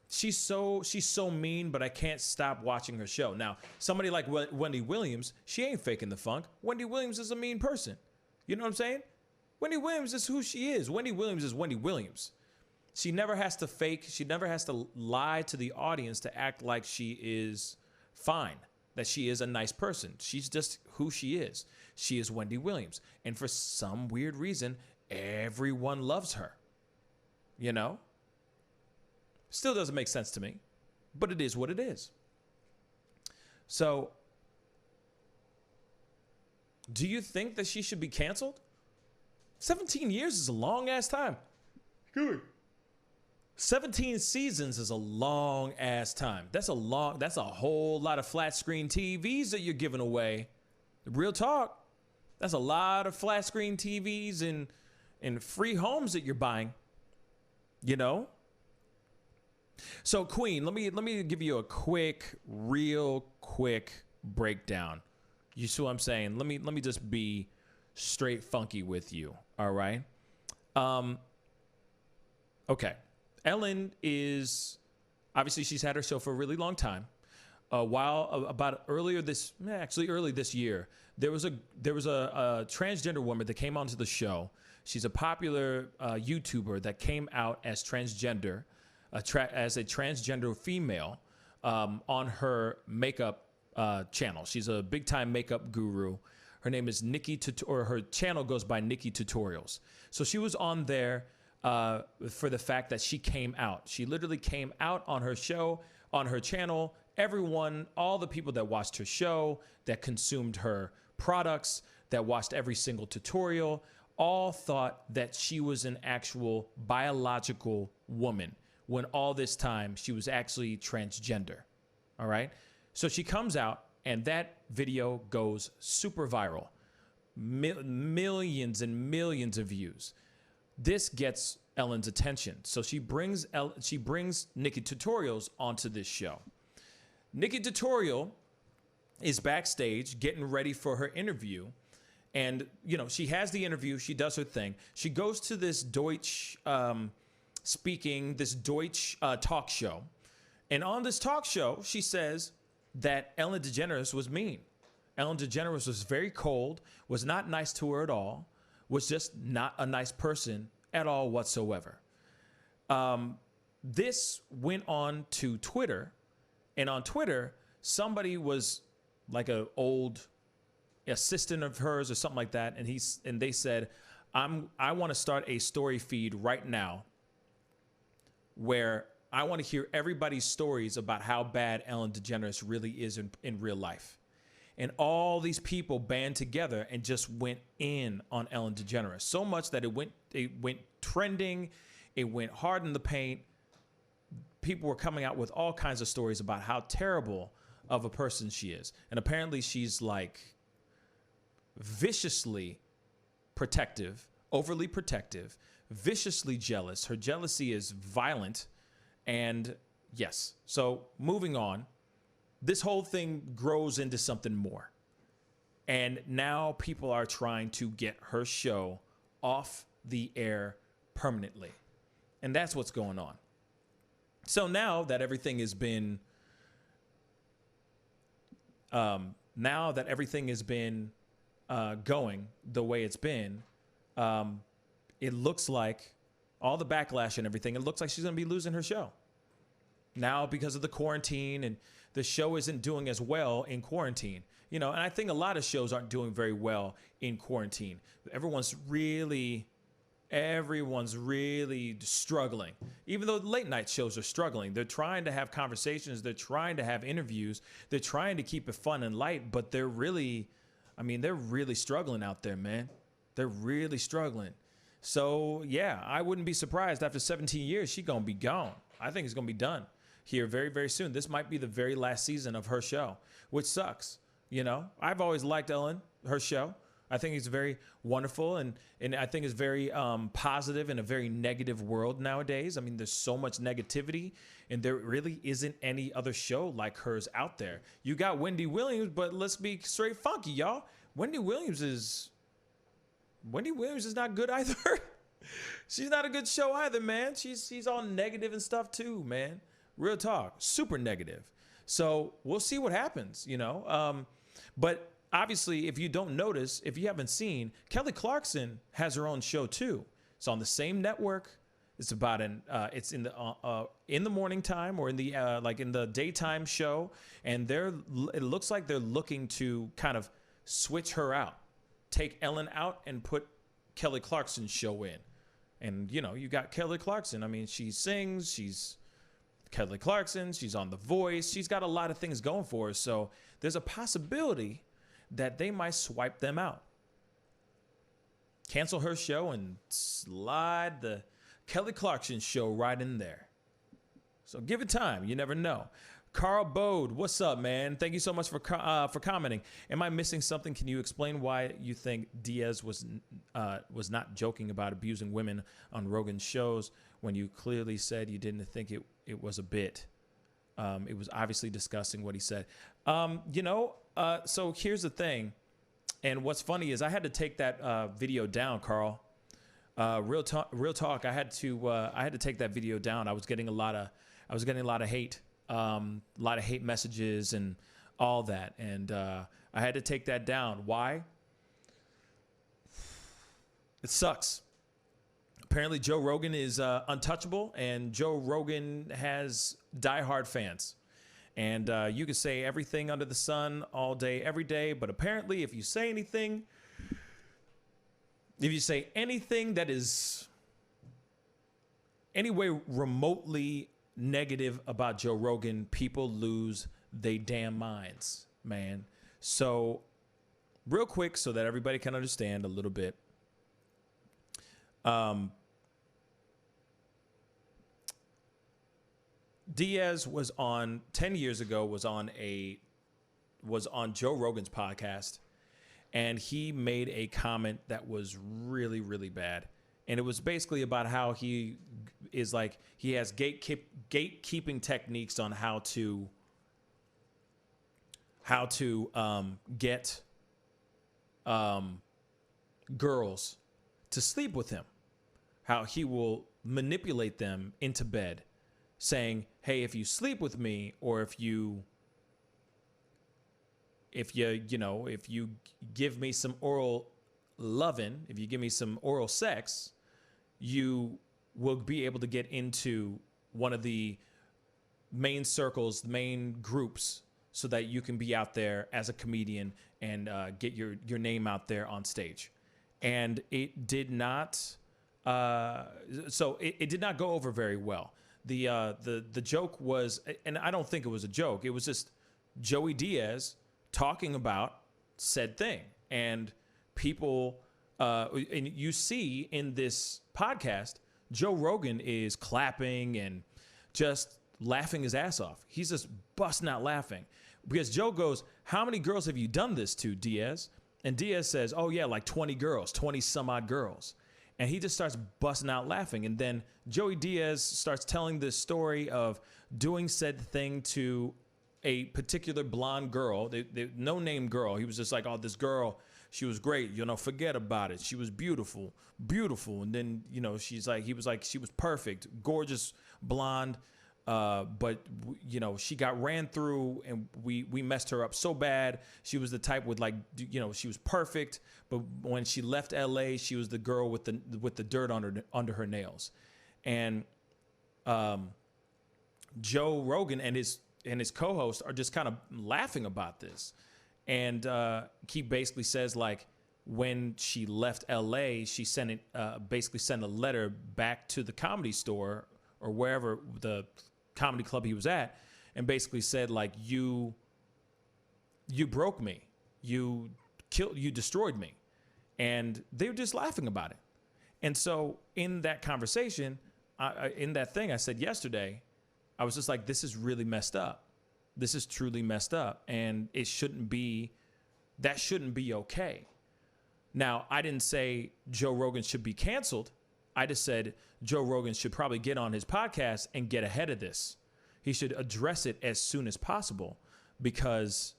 she's so mean, but I can't stop watching her show. Now, somebody like Wendy Williams, she ain't faking the funk. Wendy Williams is a mean person. You know what I'm saying? Wendy Williams is who she is. Wendy Williams is Wendy Williams. She never has to fake. She never has to lie to the audience to act like she is fine, that she is a nice person. She's just who she is. She is Wendy Williams. And for some weird reason, everyone loves her. Still doesn't make sense to me, but it is what it is. So, do you think that she should be canceled? 17 years is a long ass time. Good. 17 seasons is a long ass time. That's a whole lot of flat screen TVs that you're giving away. Real talk. That's a lot of flat screen TVs and free homes that you're buying. So Queen, let me give you a real quick breakdown. You see what I'm saying? Let me just be straight funky with you. All right. Okay. Ellen is obviously, she's had her show for a really long time. Early this year, there was a transgender woman that came onto the show. She's a popular YouTuber that came out as transgender, as a transgender female on her makeup channel. She's a big time makeup guru. Her name is Nikki, or her channel goes by Nikki Tutorials. So she was on there for the fact that she came out. She literally came out on her show, on her channel. Everyone, all the people that watched her show, that consumed her products, that watched every single tutorial, all thought that she was an actual biological woman, when all this time she was actually transgender. All right. So she comes out and that video goes super viral. Millions and millions of views. This gets Ellen's attention. So she brings Nikki Tutorials onto this show. Nikki Tutorial is backstage getting ready for her interview. And, she has the interview. She does her thing. She goes to this Deutsch talk show. And on this talk show, she says that Ellen DeGeneres was mean. Ellen DeGeneres was very cold, was not nice to her at all, was just not a nice person at all whatsoever. This went on to Twitter. And on Twitter, somebody was like an old assistant of hers or something like that, and they said, I want to start a story feed right now where I want to hear everybody's stories about how bad Ellen DeGeneres really is in real life. And all these people band together and just went in on Ellen DeGeneres so much that it went trending. It went hard in the paint. People were coming out with all kinds of stories about how terrible of a person she is. And apparently she's like viciously protective, overly protective, viciously jealous. Her jealousy is violent. And yes, so moving on, this whole thing grows into something more. And now people are trying to get her show off the air permanently. And that's what's going on. So now that everything has been, going the way it's been, it looks like all the backlash and everything, it looks like she's going to be losing her show. Now because of the quarantine, and the show isn't doing as well in quarantine. You know, and I think a lot of shows aren't doing very well in quarantine. Everyone's really struggling. Even though late night shows are struggling, they're trying to have conversations, they're trying to have interviews, they're trying to keep it fun and light, but they're really struggling out there, man. They're really struggling. So yeah, I wouldn't be surprised after 17 years, she's gonna be gone. I think it's gonna be done here very, very soon. This might be the very last season of her show, which sucks. You know, I've always liked Ellen, her show. I think it's very wonderful, and I think it's very positive in a very negative world nowadays. I mean, there's so much negativity, and there really isn't any other show like hers out there. You got Wendy Williams, but let's be straight funky, y'all. Wendy Williams is not good either. She's not a good show either, man. She's all negative and stuff too, man. Real talk, super negative. So we'll see what happens, you know. But obviously, if you don't notice, if you haven't seen, Kelly Clarkson has her own show too. It's on the same network. It's about it's in the morning time, or in the in the daytime show, and it looks like they're looking to kind of switch her out, take Ellen out, and put Kelly Clarkson's show in. And you know, you got Kelly Clarkson. I mean, she sings. She's Kelly Clarkson. She's on The Voice. She's got a lot of things going for her. So there's a possibility that they might swipe them out, cancel her show, and slide the Kelly Clarkson show right in there. So give it time. You never know. Carl Bode, what's up, man? Thank you so much for commenting. Am I missing something? Can you explain why you think Diaz was not joking about abusing women on Rogan's shows when you clearly said you didn't think it was a bit? It was obviously discussing what he said. So here's the thing, and what's funny is I had to take that video down, Carl. Real talk. I had to take that video down. I was getting a lot of hate. A lot of hate messages and all that. And I had to take that down. Why? It sucks. Apparently Joe Rogan is untouchable, and Joe Rogan has diehard fans. And you can say everything under the sun all day, every day, but apparently if you say anything that is any way remotely negative about Joe Rogan, people lose their damn minds, man. So real quick, so that everybody can understand a little bit, Diaz was on 10 years ago, was on Joe Rogan's podcast, and he made a comment that was really, really bad. And it was basically about how he is like, he has gatekeeping techniques on how to get girls to sleep with him. How he will manipulate them into bed, saying, hey, if you sleep with me, or if you give me some oral loving, if you give me some oral sex, you will be able to get into one of the main circles, main groups, so that you can be out there as a comedian and get your name out there on stage. And it did not, it did not go over very well. the joke was, and I don't think it was a joke. It was just Joey Diaz talking about said thing, and people, and you see in this podcast, Joe Rogan is clapping and just laughing his ass off. He's just busting out laughing because Joe goes, "How many girls have you done this to, Diaz?" And Diaz says, "Oh yeah, like 20 girls, 20 some odd girls." And he just starts busting out laughing. And then Joey Diaz starts telling this story of doing said thing to a particular blonde girl, no-name girl. He was just like, "Oh, this girl, she was great. Forget about it. She was beautiful, beautiful." And then, he was like, she was perfect, gorgeous, blonde. But she got ran through, and we messed her up so bad. She was the type with she was perfect, but when she left LA, she was the girl with the dirt under her nails. And Joe Rogan and his co-host are just kind of laughing about this. And he basically says, like, when she left LA, she basically sent a letter back to the Comedy Store or wherever the comedy club he was at, and basically said, like, you broke me, you destroyed me. And they were just laughing about it. And so in that conversation, in that thing I said yesterday, I was just like, this is really messed up. This is truly messed up, and that shouldn't be okay. Now, I didn't say Joe Rogan should be canceled. I just said Joe Rogan should probably get on his podcast and get ahead of this. He should address it as soon as possible, because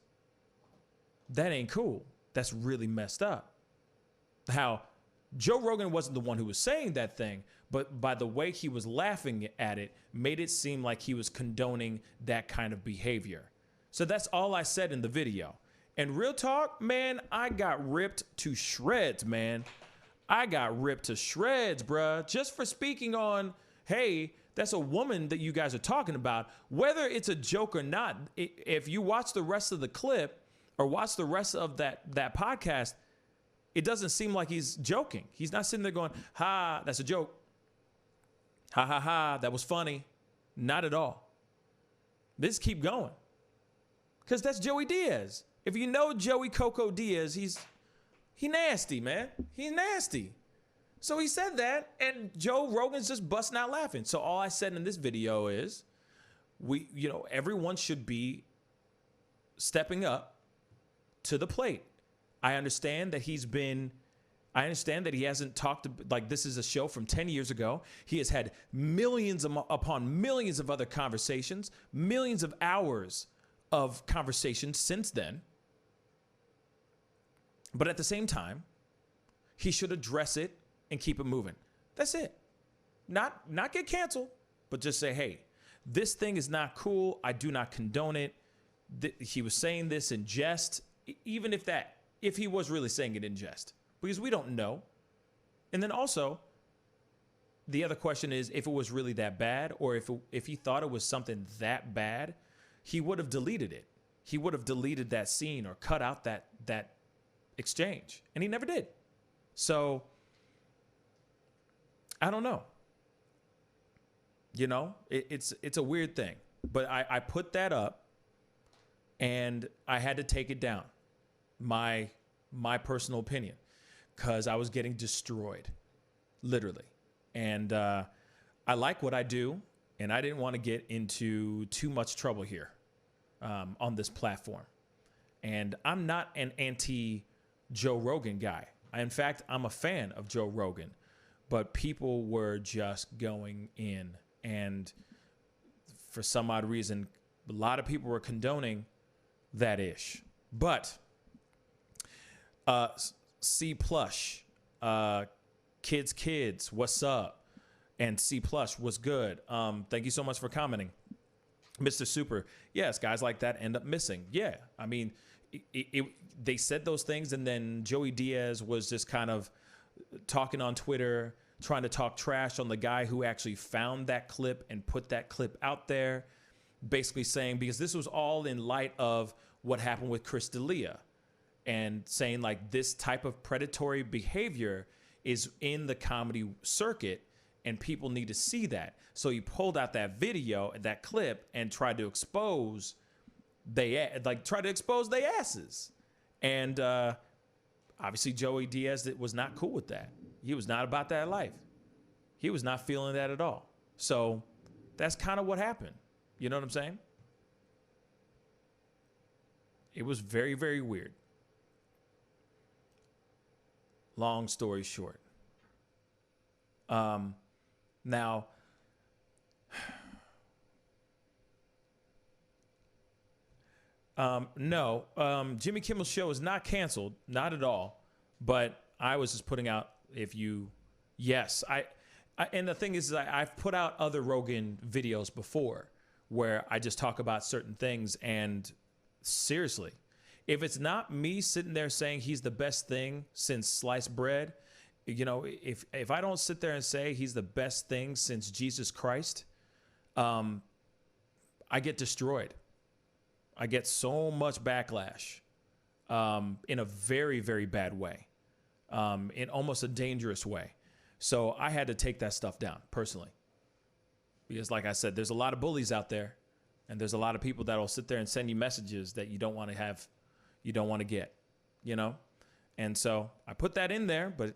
that ain't cool. That's really messed up. How Joe Rogan wasn't the one who was saying that thing, but by the way he was laughing at it, made it seem like he was condoning that kind of behavior. So that's all I said in the video. And real talk, man, I got ripped to shreds, man. I got ripped to shreds, bruh, just for speaking on, hey, that's a woman that you guys are talking about. Whether it's a joke or not, if you watch the rest of the clip or watch the rest of that podcast, it doesn't seem like he's joking. He's not sitting there going, "Ha, that's a joke. Ha, ha, ha, that was funny." Not at all. Let's keep going. Because that's Joey Diaz. If you know Joey Coco Diaz, he nasty, man. He's nasty. So he said that, and Joe Rogan's just busting out laughing. So all I said in this video is, everyone should be stepping up to the plate. I understand that he hasn't talked, like, this is a show from 10 years ago. He has had millions upon millions of other conversations, millions of hours of conversations since then. But at the same time, he should address it and keep it moving. That's it. Not get canceled, but just say, hey, this thing is not cool. I do not condone it. He was saying this in jest, even if he was really saying it in jest, because we don't know. And then also, the other question is, if it was really that bad, or if he thought it was something that bad, he would have deleted it. He would have deleted that scene or cut out that exchange, and he never did. So I don't know. It's a weird thing, but I put that up, and I had to take it down. My personal opinion, because I was getting destroyed, literally. And I like what I do, and I didn't want to get into too much trouble here on this platform. And I'm not an anti-Joe Rogan guy. In fact, I'm a fan of Joe Rogan. But people were just going in, and for some odd reason, a lot of people were condoning that ish. But C Plush, kids, what's up? And C Plush, what's good? Thank you so much for commenting. Mr. Super, yes, guys like that end up missing. Yeah, I mean, they said those things, and then Joey Diaz was just kind of talking on Twitter, trying to talk trash on the guy who actually found that clip and put that clip out there, basically saying, because this was all in light of what happened with Chris D'Elia, and saying, like, this type of predatory behavior is in the comedy circuit, and people need to see that. So he pulled out that video, that clip, and tried to expose tried to expose their asses. And obviously Joey Diaz was not cool with that. He was not about that life. He was not feeling that at all. So that's kind of what happened. You know what I'm saying? It was very, very weird. Long story short. Now, no, Jimmy Kimmel's show is not canceled, not at all. But I was just putting out, yes, and the thing is, I've put out other Rogan videos before where I just talk about certain things, and seriously, if it's not me sitting there saying he's the best thing since sliced bread, if I don't sit there and say he's the best thing since Jesus Christ, I get destroyed. I get so much backlash in a very, very bad way, in almost a dangerous way. So I had to take that stuff down personally. Because like I said, there's a lot of bullies out there, and there's a lot of people that will sit there and send you messages that you don't want to have, you don't want to get, And so I put that in there, but,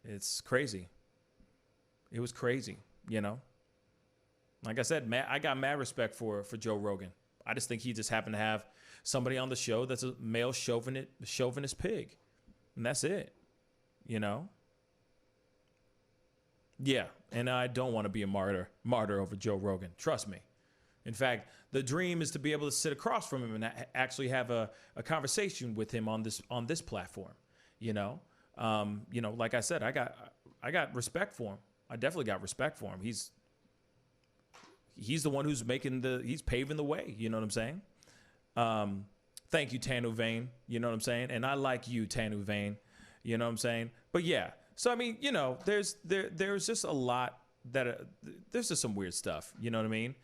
it's crazy. It was crazy, Like I said, I got mad respect for Joe Rogan. I just think he just happened to have somebody on the show that's a male chauvinist pig. And that's it, Yeah, and I don't want to be a martyr over Joe Rogan. Trust me. In fact, the dream is to be able to sit across from him and actually have a conversation with him on this platform. Like I said, I got respect for him. I definitely got respect for him. He's the one who's he's paving the way. You know what I'm saying? Thank you, Tanu Vane. You know what I'm saying? And I like you, Tanu Vane. You know what I'm saying? But yeah. So I mean, there's just a lot there's just some weird stuff. You know what I mean?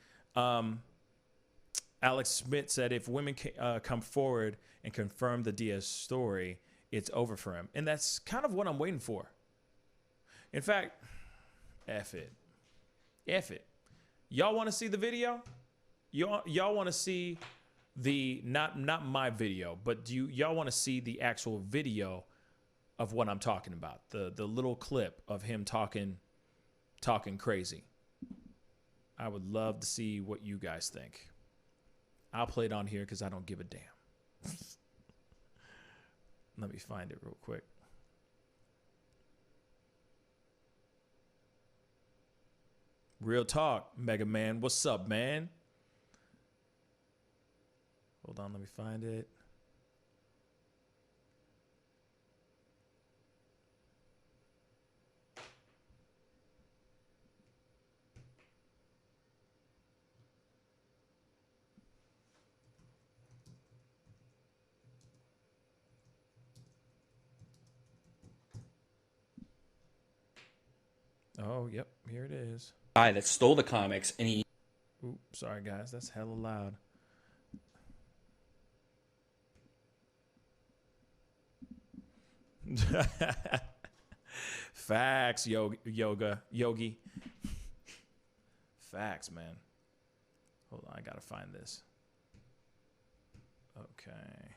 Alex Smith said if women come forward and confirm the Diaz story, it's over for him, and that's kind of what I'm waiting for. In fact, F it. Y'all want to see the video? Y'all want to see the not my video, but y'all want to see the actual video of what I'm talking about? The little clip of him talking crazy. I would love to see what you guys think. I'll play it on here because I don't give a damn. Let me find it real quick. Real talk, Mega Man. What's up, man? Hold on, let me find it. Oh, yep, here it is. Guy that stole the comics, and he... Ooh, sorry, guys. That's hella loud. Facts, Yogi. Facts, man. Hold on, I gotta find this. Okay.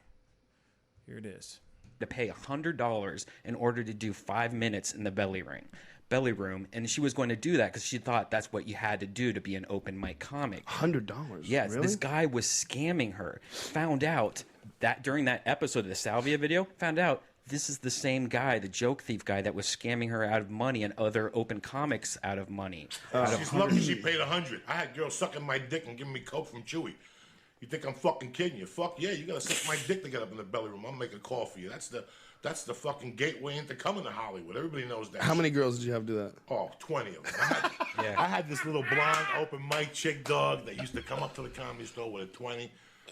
Here it is. To pay $100 in order to do 5 minutes in the belly room, and she was going to do that because she thought that's what you had to do to be an open mic comic. $100? Yes, really? This guy was scamming her. Found out that during that episode of the Salvia video, this is the same guy, the joke thief guy, that was scamming her out of money and other open comics out of money. She's lucky she paid $100. I had girls sucking my dick and giving me coke from Chewy. You think I'm fucking kidding you? Fuck yeah, you gotta suck my dick to get up in the belly room. I'll make a call for you. That's the fucking gateway into coming to Hollywood. Everybody knows that. How many girls did you have do that? Oh, 20 of them. I had this little blonde open mic chick dog that used to come up to the Comedy Store with a 20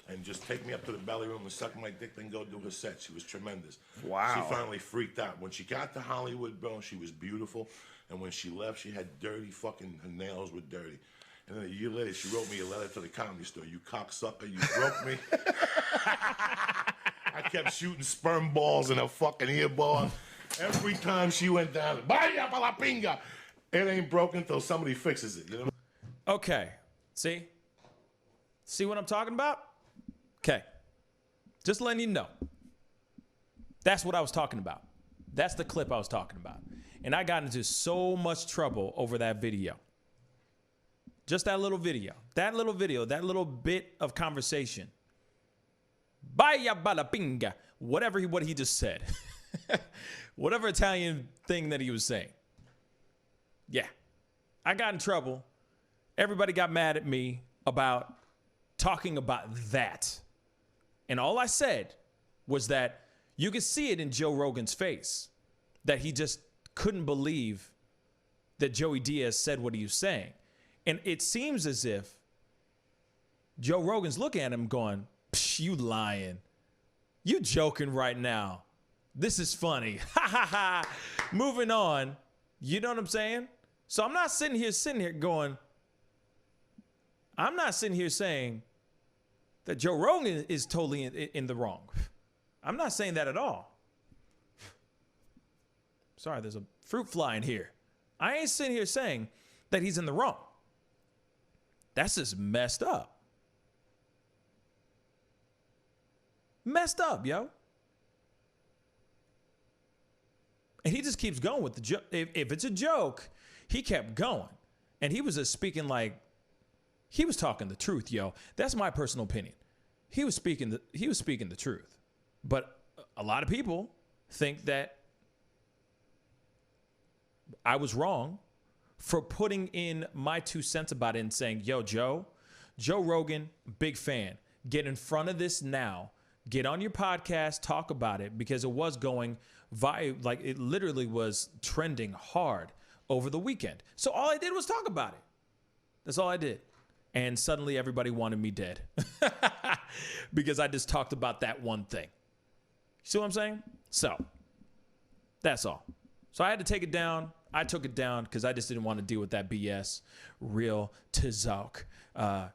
and just take me up to the belly room and suck my dick, then go do her set. She was tremendous. Wow. She finally freaked out. When she got to Hollywood, bro, she was beautiful. And when she left, she had dirty fucking, her nails were dirty. And then a year later, she wrote me a letter to the Comedy Store. You cocksucker, you broke me. I kept shooting sperm balls in her fucking earball. Every time she went down, vaya pa la pinga. It ain't broken until somebody fixes it. You know? Okay. See what I'm talking about? Okay. Just letting you know. That's what I was talking about. That's the clip I was talking about. And I got into so much trouble over that video. Just that little video. That little bit of conversation. Baya bala pinga. What he just said. Whatever Italian thing that he was saying. Yeah. I got in trouble. Everybody got mad at me about talking about that. And all I said was that you could see it in Joe Rogan's face that he just couldn't believe that Joey Diaz said what he was saying. And it seems as if Joe Rogan's looking at him going, Psh, you lying. You joking right now. This is funny. Ha ha ha. Moving on. You know what I'm saying? So I'm not sitting here going, I'm not sitting here saying that Joe Rogan is totally in the wrong. I'm not saying that at all. Sorry, there's a fruit fly in here. I ain't sitting here saying that he's in the wrong. That's just messed up. Messed up, yo. And he just keeps going with the joke. If it's a joke, he kept going. And he was just speaking like, he was talking the truth, yo. That's my personal opinion. He was speaking the truth. But a lot of people think that I was wrong for putting in my 2 cents about it and saying, yo, Joe Rogan, big fan. Get in front of this now. Get on your podcast, talk about it, because it was going like it literally was trending hard over the weekend. So all I did was talk about it. That's all I did. And suddenly everybody wanted me dead because I just talked about that one thing. See what I'm saying? So that's all. So I had to take it down. I took it down because I just didn't want to deal with that BS. Real Tizalk. I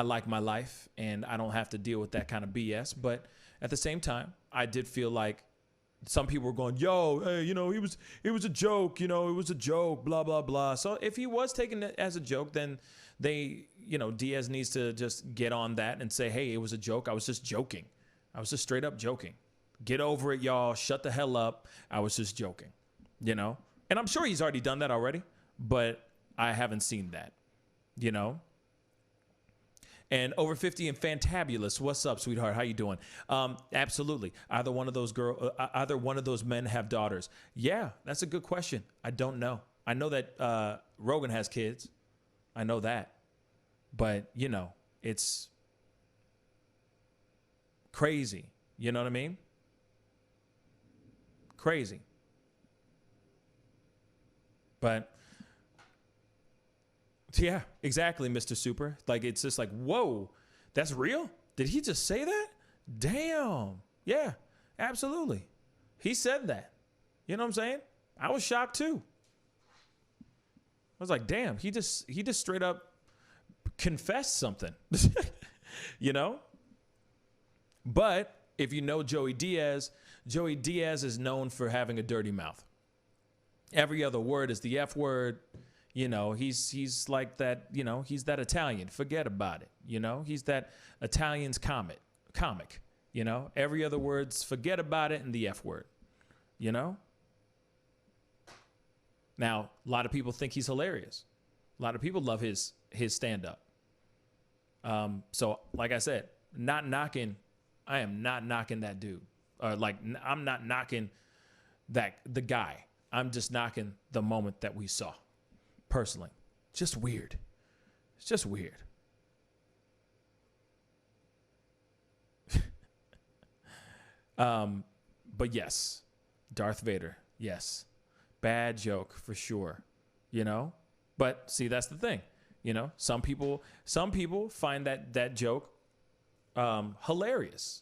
like my life and I don't have to deal with that kind of BS. But at the same time, I did feel like some people were going, yo, hey, it was a joke, it was a joke, blah, blah, blah. So if he was taking it as a joke, then Diaz needs to just get on that and say, hey, it was a joke. I was just joking. I was just straight up joking. Get over it, y'all. Shut the hell up. I was just joking, And I'm sure he's already done that already, but I haven't seen that, And over 50 and fantabulous. What's up, sweetheart? How you doing? Absolutely. Either one of those men have daughters. Yeah, that's a good question. I don't know. I know that Rogan has kids. I know that. But, it's crazy. You know what I mean? Crazy. But yeah, exactly, Mr. Super. Like, it's just like, whoa, that's real? Did he just say that? Damn. Yeah, absolutely. He said that. You know what I'm saying? I was shocked too. I was like, damn, he just straight up confessed something. But if you know Joey Diaz is known for having a dirty mouth. Every other word is the F word. He's like that, he's that Italian. Forget about it. He's that Italian's comic. Every other word's forget about it and the F word. Now, a lot of people think he's hilarious. A lot of people love his stand-up. So, like I said, I am not knocking that dude. I'm not knocking the guy. I'm just knocking the moment that we saw. Personally, just weird. It's just weird. But yes, Darth Vader. Yes, bad joke for sure. But see, that's the thing. Some people find that joke hilarious.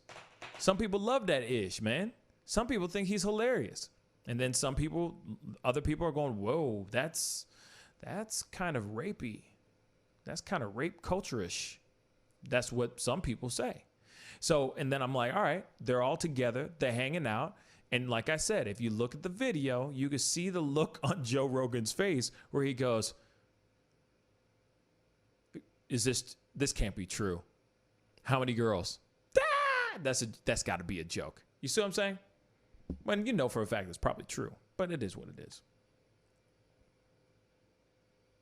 Some people love that ish, man. Some people think he's hilarious, and then other people are going, "Whoa, that's kind of rapey. That's kind of rape culture-ish." That's what some people say. So, and then I'm like, all right, they're all together. They're hanging out. And like I said, if you look at the video, you can see the look on Joe Rogan's face where he goes, this can't be true. How many girls? Ah! That's got to be a joke. You see what I'm saying? When you know for a fact it's probably true, but it is what it is.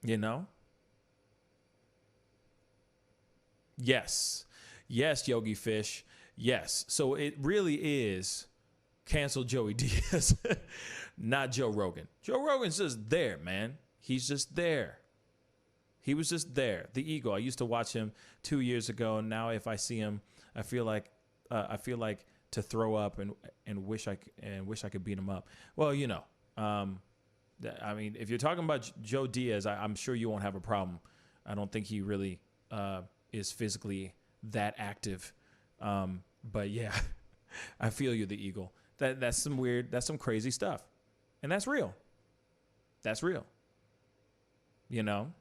You know? Yes. Yes, Yogi Fish. Yes. So it really is cancel Joey Diaz, not Joe Rogan. Joe Rogan's just there, man. He's just there. He was just there. The ego. I used to watch him 2 years ago, and now if I see him, I feel like to throw up and wish I could beat him up. Well, you know, I mean, if you're talking about Joe Diaz, I'm sure you won't have a problem. I don't think he really is physically that active. But yeah, I feel you, the eagle. That's some crazy stuff, and that's real. That's real. You know.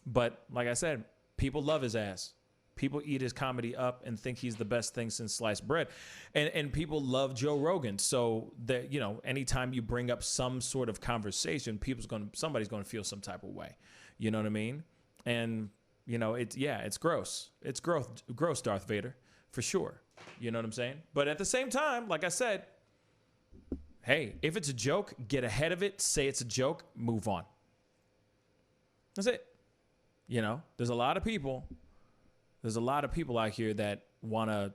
But like I said, people love his ass. People eat his comedy up and think he's the best thing since sliced bread. And people love Joe Rogan. So that, you know, anytime you bring up some sort of conversation, somebody's going to feel some type of way. You know what I mean? And, you know, it's gross. It's gross, Darth Vader, for sure. You know what I'm saying? But at the same time, like I said, hey, if it's a joke, get ahead of it, say it's a joke, move on. That's it. You know, there's a lot of people out here that want to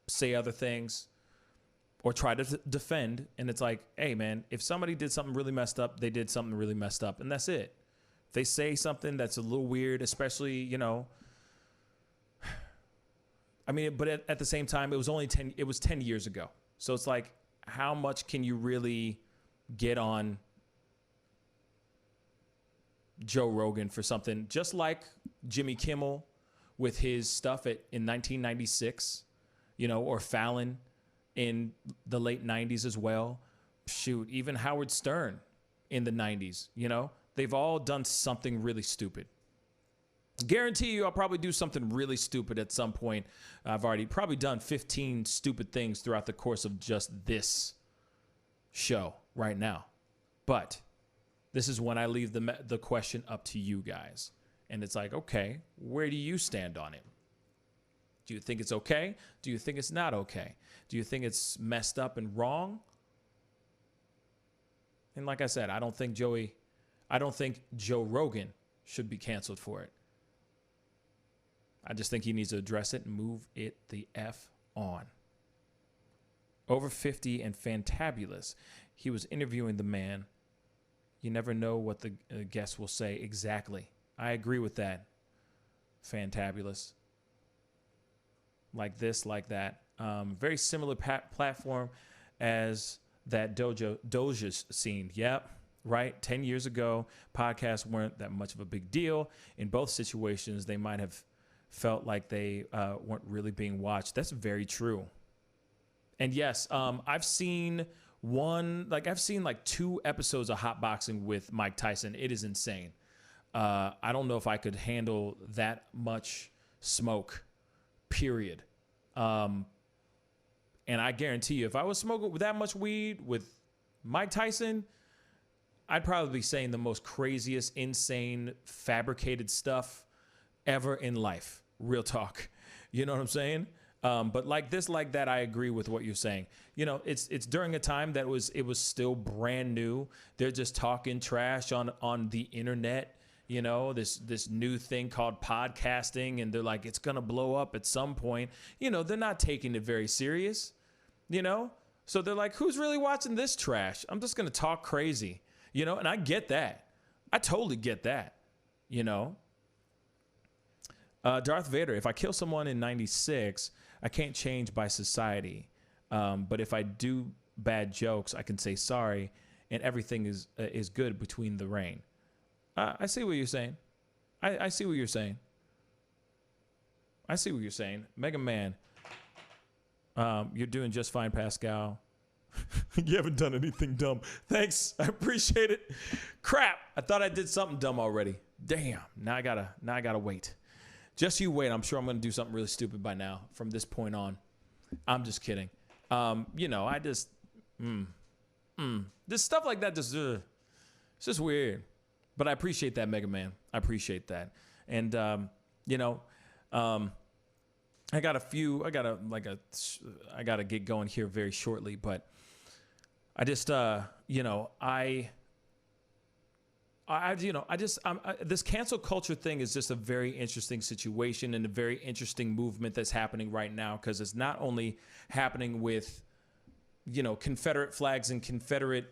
say other things or try to defend. And it's like, hey, man, if somebody did something really messed up, they did something really messed up. And that's it. If they say something that's a little weird, especially, you know, I mean, but at the same time, it was 10 years ago. So it's like, how much can you really get on Joe Rogan for something just like Jimmy Kimmel with his stuff in 1996, you know, or Fallon in the late 90s as well. Shoot, even Howard Stern in the 90s, you know, they've all done something really stupid. Guarantee you I'll probably do something really stupid at some point. I've already probably done 15 stupid things throughout the course of just this show right now. But this is when I leave the question up to you guys. And it's like, okay, where do you stand on it? Do you think it's okay? Do you think it's not okay? Do you think it's messed up and wrong? And like I said, I don't think Joe Rogan should be canceled for it. I just think he needs to address it and move it the F on. Over 50 and fantabulous. He was interviewing the man. You never know what the guest will say exactly. I agree with that. Fantabulous. Like this, like that. Very similar platform as that Doja's scene. Yep, right. 10 years ago, podcasts weren't that much of a big deal. In both situations, they might have felt like they weren't really being watched. That's very true. And yes, I've seen 2 episodes of Hot Boxing with Mike Tyson. It is insane. I don't know if I could handle that much smoke, period. And I guarantee you, if I was smoking that much weed with Mike Tyson, I'd probably be saying the most craziest, insane, fabricated stuff ever in life. Real talk. You know what I'm saying? But like this, like that, I agree with what you're saying. You know, it's during a time that it was still brand new. They're just talking trash on the internet. You know, this new thing called podcasting, and they're like, it's gonna blow up at some point. You know, they're not taking it very serious. You know, so they're like, who's really watching this trash? I'm just gonna talk crazy. You know, and I get that. I totally get that. You know. Darth Vader, if I kill someone in 96, I can't change by society. But if I do bad jokes, I can say sorry, and everything is good between the rain. I see what you're saying. I see what you're saying. I see what you're saying. Mega Man, you're doing just fine, Pascal. You haven't done anything dumb. Thanks. I appreciate it. Crap. I thought I did something dumb already. Damn. Now I gotta wait. Just you wait. I'm sure I'm going to do something really stupid by now from this point on. I'm just kidding. You know, This stuff like that just, it's just weird. But I appreciate that, Mega Man. I appreciate that. And, I gotta get going here very shortly, but I just, this cancel culture thing is just a very interesting situation and a very interesting movement that's happening right now, because it's not only happening with, Confederate flags and Confederate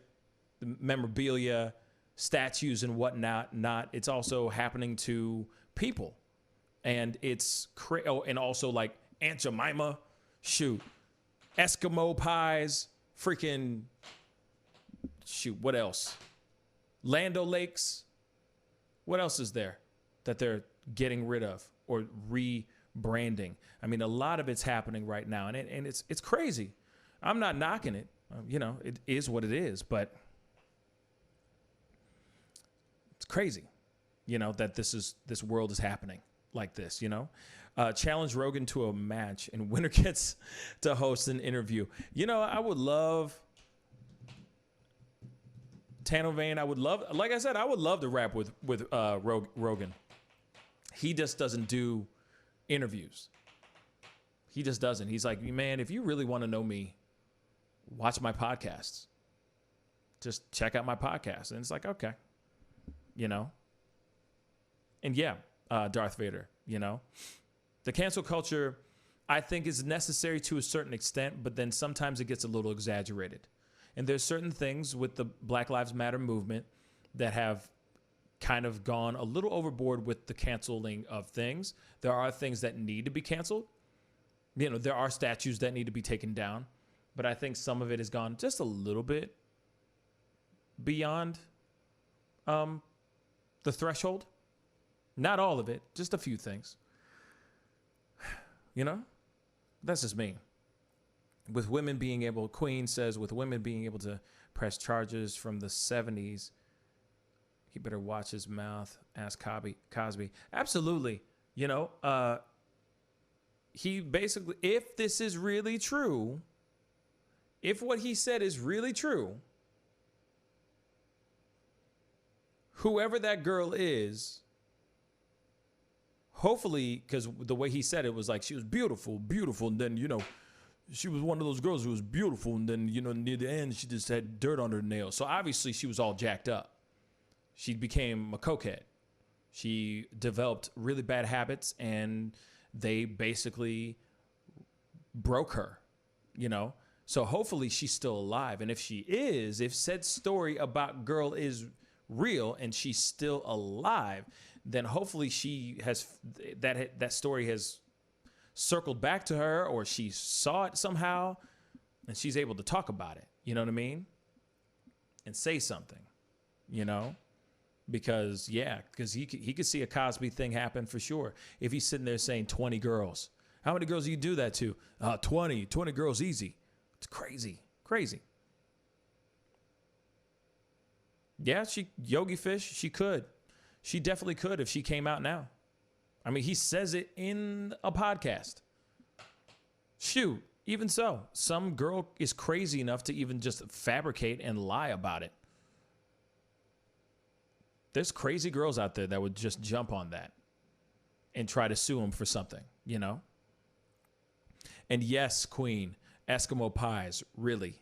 memorabilia, statues and whatnot. It's also happening to people, and it's and also like Aunt Jemima, Eskimo pies, freaking what else? Land O'Lakes. What else is there that they're getting rid of or rebranding? I mean, a lot of it's happening right now, and it's crazy. I'm not knocking it. It is what it is, but it's crazy, that this world is happening like this. Challenge Rogan to a match, and winner gets to host an interview. I would love. Tano Vane, I would love to rap with Rogan. He just doesn't do interviews. He just doesn't. He's like, man, if you really want to know me, watch my podcasts. Just check out my podcast. And it's like, okay, And yeah, Darth Vader, The cancel culture, I think, is necessary to a certain extent, but then sometimes it gets a little exaggerated. And there's certain things with the Black Lives Matter movement that have kind of gone a little overboard with the canceling of things. There are things that need to be canceled. There are statues that need to be taken down. But I think some of it has gone just a little bit beyond the threshold. Not all of it, just a few things. That's just me. With women being able, Queen says, with women being able to press charges from the 70s, he better watch his mouth, ask Cosby. Absolutely. He basically, if this is really true, if what he said is really true, whoever that girl is, hopefully, because the way he said it was like she was beautiful, and then, she was one of those girls who was beautiful, and then, near the end, she just had dirt on her nails. So obviously, she was all jacked up. She became a cokehead. She developed really bad habits, and they basically broke her, So hopefully, she's still alive. And if she is, if said story about girl is real and she's still alive, then hopefully she has that story has circled back to her, or she saw it somehow and she's able to talk about it. You know what I mean? And say something, because he could see a Cosby thing happen for sure. If he's sitting there saying 20 girls, how many girls do you do that to? 20 girls easy. It's crazy. Yeah, Yogi Fish, she could. She definitely could if she came out now. I mean, he says it in a podcast. Shoot, even so, some girl is crazy enough to even just fabricate and lie about it. There's crazy girls out there that would just jump on that and try to sue him for something, And yes, Queen, Eskimo pies, really.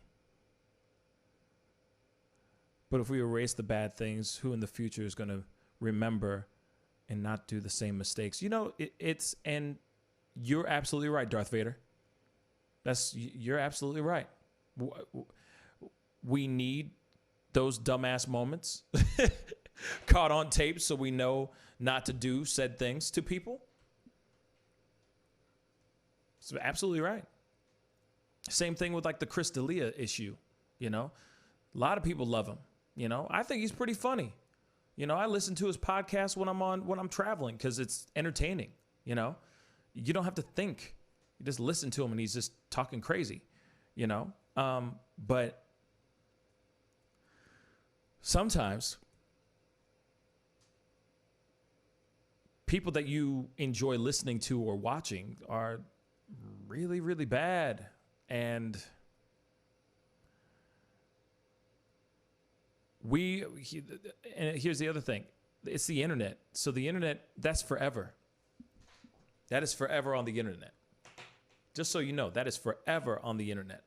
But if we erase the bad things, who in the future is going to remember and not do the same mistakes? And you're absolutely right, Darth Vader. You're absolutely right. We need those dumbass moments caught on tape so we know not to do said things to people. So absolutely right. Same thing with like the Chris D'Elia issue. A lot of people love him. I think he's pretty funny. I listen to his podcast when I'm traveling because it's entertaining. You don't have to think. You just listen to him and he's just talking crazy, but sometimes people that you enjoy listening to or watching are really, really bad. And And here's the other thing. It's the internet. So the internet, that's forever. That is forever on the internet. Just so you know, that is forever on the internet.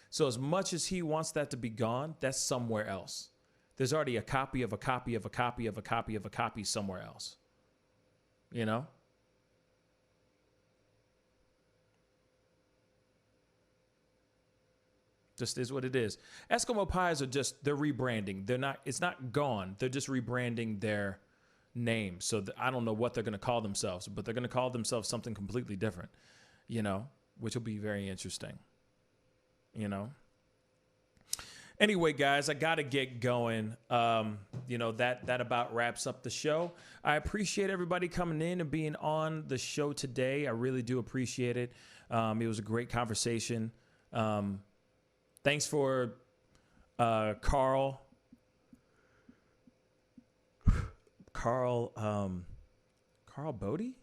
So as much as he wants that to be gone, that's somewhere else. There's already a copy of a copy of a copy of a copy of a copy somewhere else. You know? Just is what it is. Eskimo pies are they're rebranding. It's not gone. They're just rebranding their name. So I don't know what they're going to call themselves, but they're going to call themselves something completely different, you know, which will be very interesting, you know. Anyway, guys, I got to get going. You know, that about wraps up the show. I appreciate everybody coming in and being on the show today. I really do appreciate it. It was a great conversation. Thanks for Carl Bodie?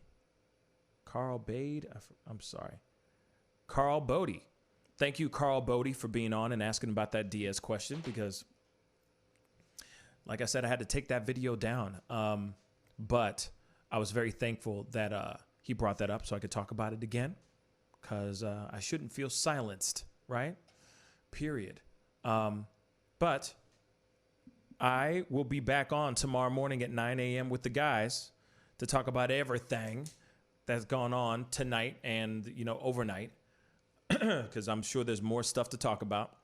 Carl Bade? I'm sorry. Carl Bodie. Thank you, Carl Bodie, for being on and asking about that Diaz question because, like I said, I had to take that video down. But I was very thankful that he brought that up so I could talk about it again because I shouldn't feel silenced, right? Period. But I will be back on tomorrow morning at 9 a.m. with the guys to talk about everything that's gone on tonight and, you know, overnight, because I'm sure there's more stuff to talk about.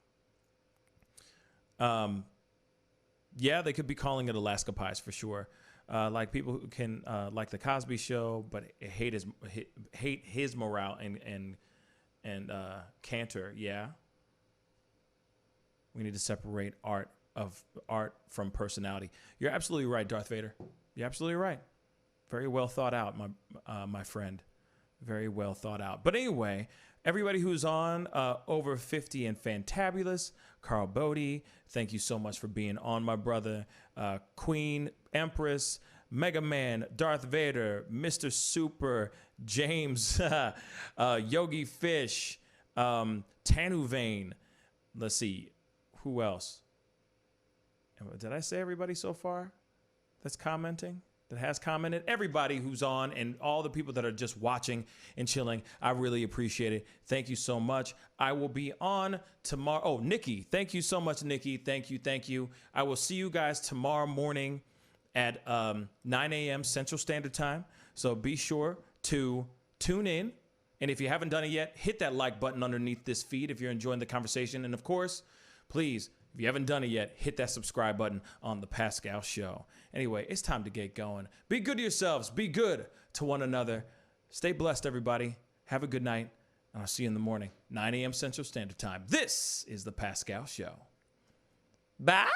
Yeah, they could be calling it Alaska Pies for sure. Like people who can like the Cosby Show, but hate his morale and Cantor. Yeah. We need to separate art from personality. You're absolutely right, Darth Vader. You're absolutely right. Very well thought out, my friend. Very well thought out. But anyway, everybody who's on over 50 and fantabulous, Carl Bodie, thank you so much for being on, my brother. Queen, Empress, Mega Man, Darth Vader, Mr. Super, James, Yogi Fish, Tanu Vane. Let's see. Who else? Did I say everybody so far that's commenting? That has commented? Everybody who's on and all the people that are just watching and chilling. I really appreciate it. Thank you so much. I will be on tomorrow. Oh, Nikki. Thank you so much, Nikki. Thank you. Thank you. I will see you guys tomorrow morning at 9 a.m. Central Standard Time. So be sure to tune in. And if you haven't done it yet, hit that like button underneath this feed if you're enjoying the conversation. And of course, please, if you haven't done it yet, hit that subscribe button on The Pascal Show. Anyway, it's time to get going. Be good to yourselves. Be good to one another. Stay blessed, everybody. Have a good night. And I'll see you in the morning, 9 a.m. Central Standard Time. This is The Pascal Show. Bye.